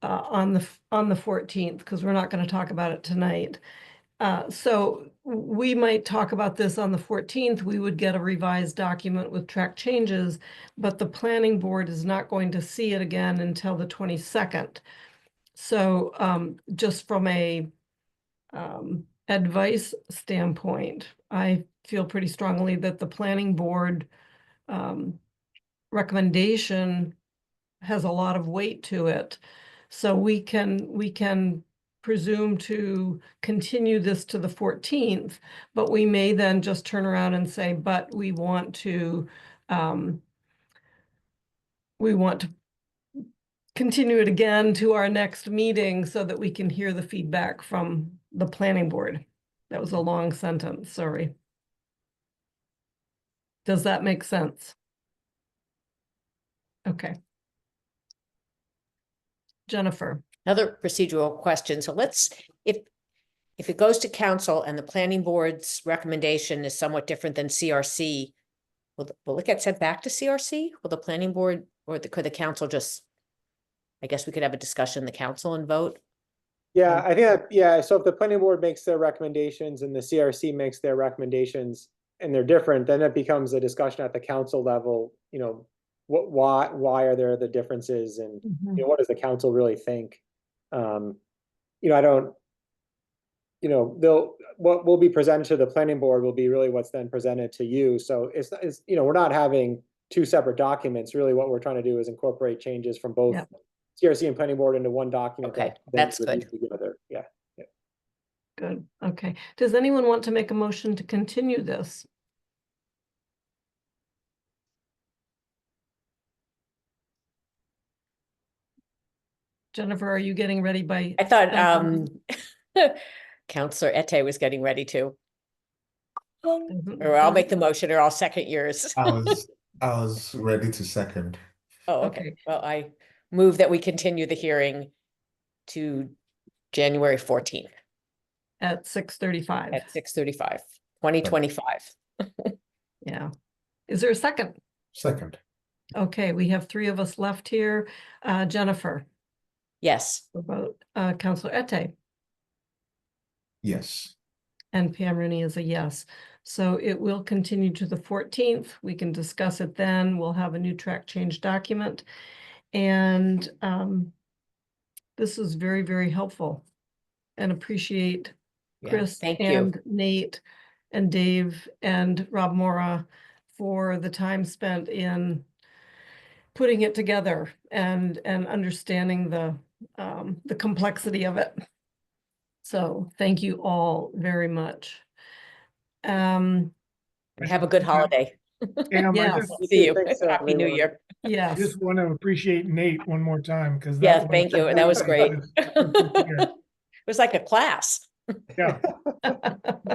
on the 14th, because we're not going to talk about it tonight. So we might talk about this on the 14th. We would get a revised document with track changes, but the planning board is not going to see it again until the 22nd. So just from a advice standpoint, I feel pretty strongly that the planning board recommendation has a lot of weight to it. So we can presume to continue this to the 14th, but we may then just turn around and say, but we want to continue it again to our next meeting so that we can hear the feedback from the planning board. That was a long sentence, sorry. Does that make sense? Okay. Jennifer, Another procedural question. So let's, if it goes to council and the planning board's recommendation is somewhat different than CRC, will it get sent back to CRC? Will the planning board or could the council just, I guess we could have a discussion in the council and vote? Yeah, I think that, yeah, so if the planning board makes their recommendations and the CRC makes their recommendations and they're different, then it becomes a discussion at the council level, you know, why are there the differences and, you know, what does the council really think? You know, I don't, you know, what will be presented to the planning board will be really what's then presented to you. So it's, you know, we're not having two separate documents. Really what we're trying to do is incorporate changes from both Yep. CRC and planning board into one document. Okay, that that's then good. together. Yeah. good, okay. Does anyone want to make a motion to continue this? Jennifer, are you getting ready by? I thought, 10:30? Counselor Ette was getting ready to, Doesn't- or I'll make doesn't- the motion or I'll second yours. I was ready to second. Oh, Okay. okay. Well, I move that we continue the hearing to January 14th At 6:35. at 6:35, 2025. Yeah. Is there a second? Second. Okay, we have three of us left here. Jennifer, Yes, about Counselor Ette, Yes. and Pam Rooney is a yes. So it will continue to the 14th. We can discuss it then. We'll have a new track change document. And this is very, very helpful, and appreciate yeah, Chris thank you. and Nate and Dave and Rob Mora for the time spent in putting it together and understanding the complexity of it. So thank you all very much. And have a good holiday. Pam, I Yes. just, See you. Thanks, Happy New everyone. Year. Yes, just want to appreciate Nate one more time, because Yeah, thank you. That was great. Yeah, It was like a class.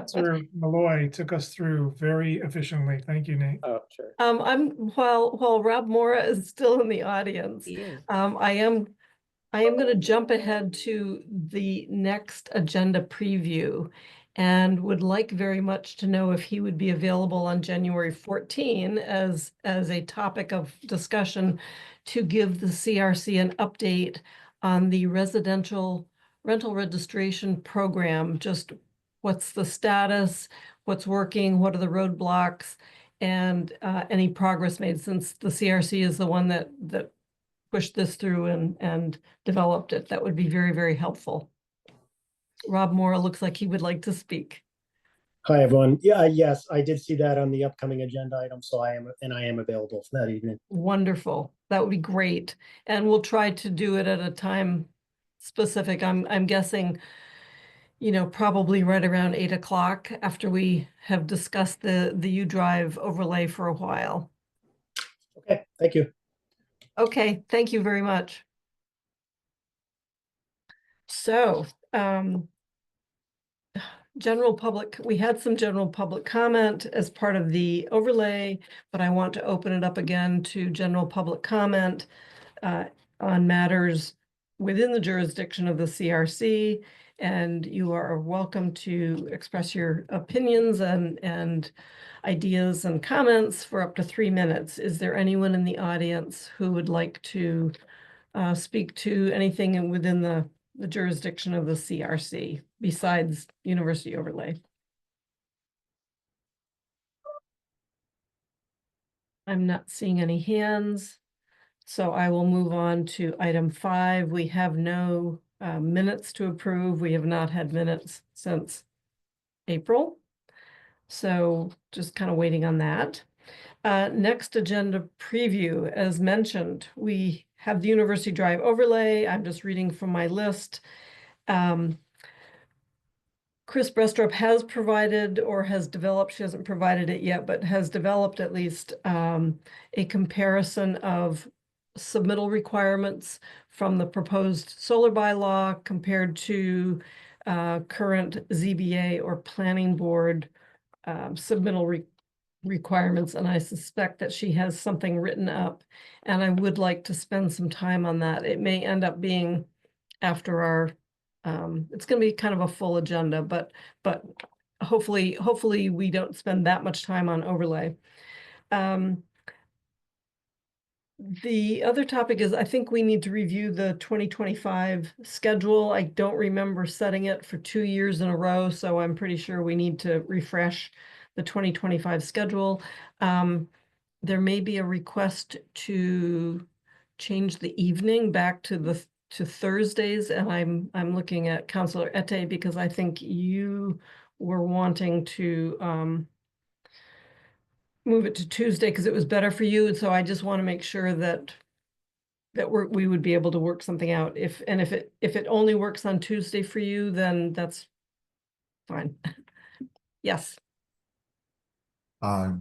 Sir Malloy took us through very efficiently. Thank you, Nate. Oh, sure. while Rob Mora is still in the audience, I am going to jump ahead to the next agenda preview and would like very much to know if he would be available on January 14 as a topic of discussion to give the CRC an update on the residential rental registration program. Just what's the status, what's working, what are the roadblocks, and any progress made, since the CRC is the one that pushed this through and developed it. That would be very, very helpful. Rob Mora looks like he would like to speak. Hi, everyone. Yeah, yes, I did see that on the upcoming agenda item, so I am available for that evening. Wonderful. That would be great. And we'll try to do it at a time specific. I'm guessing, you know, probably right around 8 o'clock after we have discussed the U Drive overlay for a while. Okay, thank you. Okay, thank you very much. So, general public, we had some general public comment as part of the overlay, but I want to open it up again to general public comment on matters within the jurisdiction of the CRC. And you are welcome to express your opinions and ideas and comments for up to 3 minutes. Is there anyone in the audience who would like to speak to anything within the jurisdiction of the CRC besides university overlay? I'm not seeing any hands, so I will move on to item 5. We have no minutes to approve. We have not had minutes since April, so just kind of waiting on that. Next agenda preview, as mentioned, we have the University Drive overlay. I'm just reading from my list. Chris Brestrup has provided or has developed, she hasn't provided it yet, but has developed at least a comparison of submittal requirements from the proposed solar bylaw compared to current ZBA or planning board submittal requirements, and I suspect that she has something written up, and I would like to spend some time on that. It may end up being after our, it's gonna be kind of a full agenda, but hopefully we don't spend that much time on overlay. The other topic is, I think we need to review the 2025 schedule. I don't remember setting it for 2 years in a row, so I'm pretty sure we need to refresh the 2025 schedule. There may be a request to change the evening back to Thursdays, and I'm looking at Councilor Ette because I think you were wanting to move it to Tuesday because it was better for you, and so I just want to make sure that we would be able to work something out. If it only works on Tuesday for you, then that's fine. Yes. I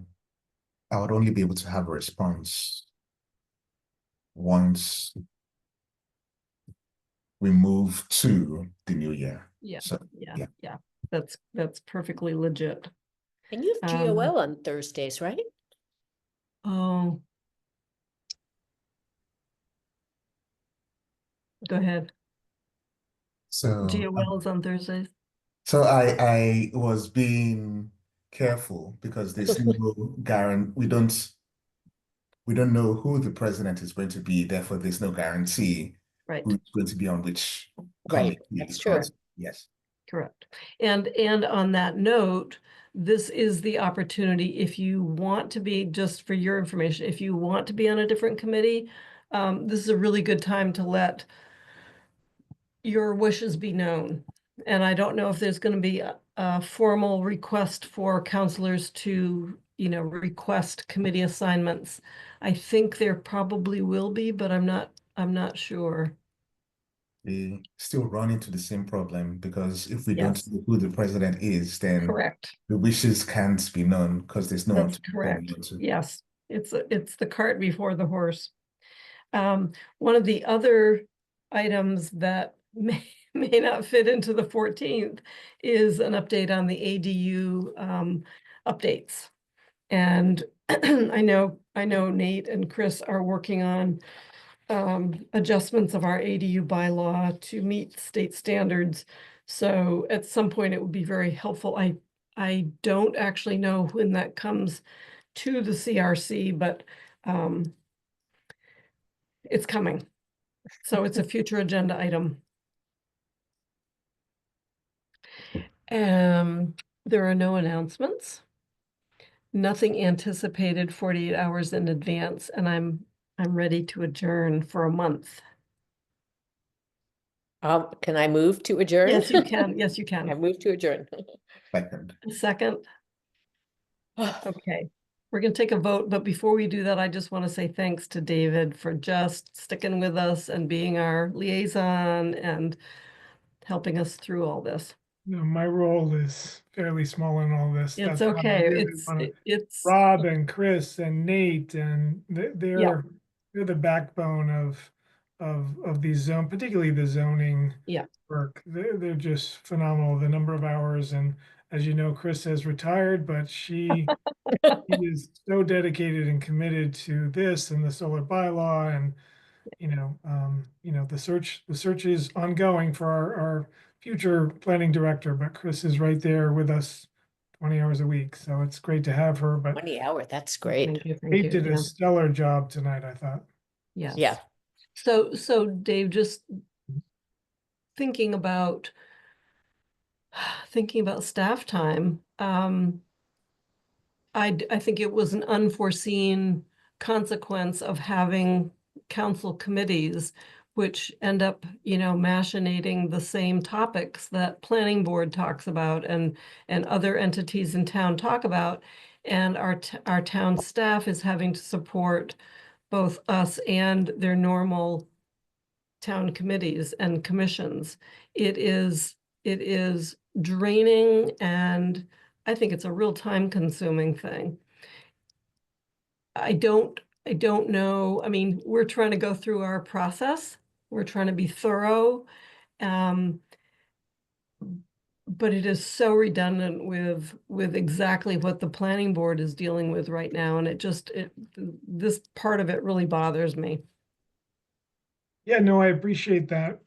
would only be able to have a response once we move to the new year. Yeah, So, yeah. yeah. That's perfectly legit. And you have GOL on Thursdays, right? Oh. Go ahead. So, GOL is on Thursdays. so I was being careful because there's no guarantee. We don't know who the president is going to be. Therefore, there's no guarantee Right. who's going to be on which Right, committee. that's true. Yes. Correct. And on that note, this is the opportunity, if you want to be, just for your information, if you want to be on a different committee, this is a really good time to let your wishes be known. And I don't know if there's going to be a formal request for counselors to, request committee assignments. I think there probably will be, but I'm not sure. We still run into the same problem because if we don't Yes. know who the president is, then Correct. the wishes can't be known because there's no one That's to correct. hold on to. Yes, it's the cart before the horse. One of the other items that may not fit into the 14th is an update on the ADU updates. And I know Nate and Chris are working on adjustments of our ADU bylaw to meet state standards. So at some point it would be very helpful. I don't actually know when that comes to the CRC, but it's coming. So it's a future agenda item. There are no announcements. Nothing anticipated 48 hours in advance, and I'm ready to adjourn for a month. Can I move to adjourn? Yes, you can. Yes, you I can. move to adjourn. Second. A second. Okay, we're gonna take a vote, but before we do that, I just want to say thanks to David for just sticking with us and being our liaison and helping us through all this. My role is fairly small in all this. It's That's why I okay. really wanna- It's Rob and Chris and Nate, and Yeah. they're the backbone of these zone, particularly the zoning Yeah. work. They're just phenomenal. The number of hours, and as you know, Chris has retired, but he is so dedicated and committed to this and the solar bylaw, and the search is ongoing for our future planning director, but Chris is right there with us 20 hours a week. So it's great to have her, but 20 hour, that's great. Thank you. Kate did Yeah. a stellar job tonight, I thought. Yes. Yeah. So Dave, just thinking about staff time, I think it was an unforeseen consequence of having council committees, which end up, machinating the same topics that planning board talks about and other entities in town talk about. And our town staff is having to support both us and their normal town committees and commissions. It is draining, and I think it's a real time-consuming thing. I don't know. I mean, we're trying to go through our process. We're trying to be thorough. but it is so redundant with exactly what the planning board is dealing with right now, and this part of it really bothers me. Yeah, no, I appreciate that.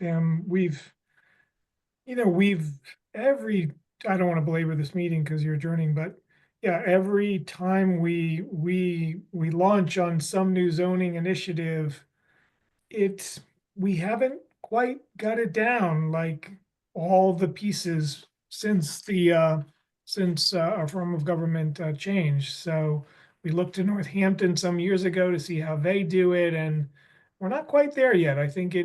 I don't want to belabor this meeting because you're adjourning, but yeah, every time we launch on some new zoning initiative, we haven't quite got it down, like all the pieces since our form of government changed. So we looked to Northampton some years ago to see how they do it, and we're not quite there yet. I think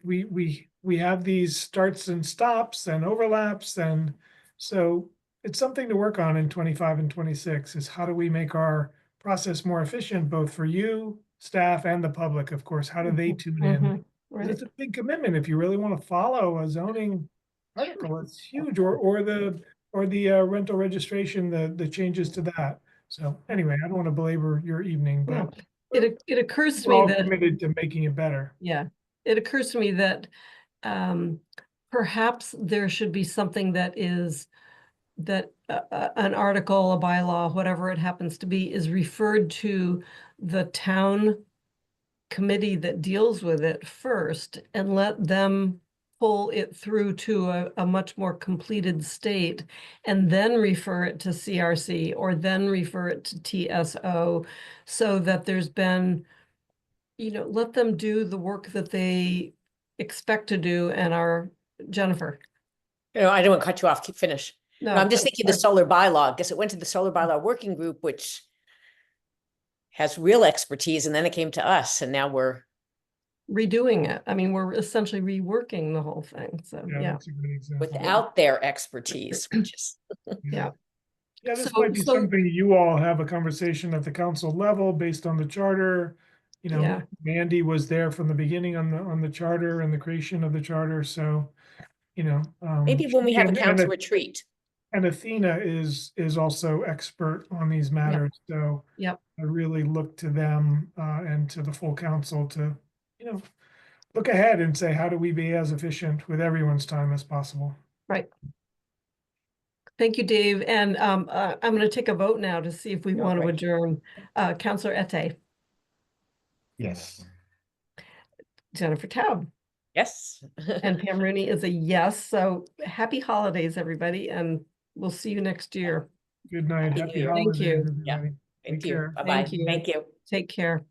we have these starts and stops and overlaps, and so it's something to work on in 25 and 26 is how do we make our process more efficient, both for you, staff, and the public, of course. How do they tune in? Mhm, 'Cause right. it's a big commitment if you really want to follow a zoning article. It's huge, or the rental registration, the changes to that. So anyway, I don't want to belabor your evening, No. but It occurs to we're me all that, committed to making it better. yeah, it occurs to me that perhaps there should be something that is that an article, a bylaw, whatever it happens to be, is referred to the town committee that deals with it first and let them pull it through to a much more completed state and then refer it to CRC or then refer it to TSO so that there's been, let them do the work that they expect to do and are, Jennifer. I don't want to cut you off, finish. No, I'm just thinking the solar bylaw, because it went to the solar bylaw working group, which has real expertise, and then it came to us, and now we're redoing it. I mean, we're essentially reworking the whole thing, so, yeah. That's a great example. without their expertise, which is, Yeah. Yeah, this So- might be so- something you all have a conversation at the council level based on the charter. Yeah. Mandy was there from the beginning on the charter and the creation of the charter, so, maybe when we have a and- council retreat. And Athena is also expert on these matters, so. Yep. I really look to them and to the full council to, look ahead and say, how do we be as efficient with everyone's time as possible? Right. Thank you, Dave. And I'm going to take a vote now to see if we want to right. adjourn. Councillor Ette, Yes. Jennifer Taub, Yes. and Pam Rooney is a yes. So happy holidays, everybody, and we'll see you next year. Good night. Happy Happy New Year. holidays, Thank you. everybody. Thank Take you. care. Bye-bye. Thank you. Thank you. Take care.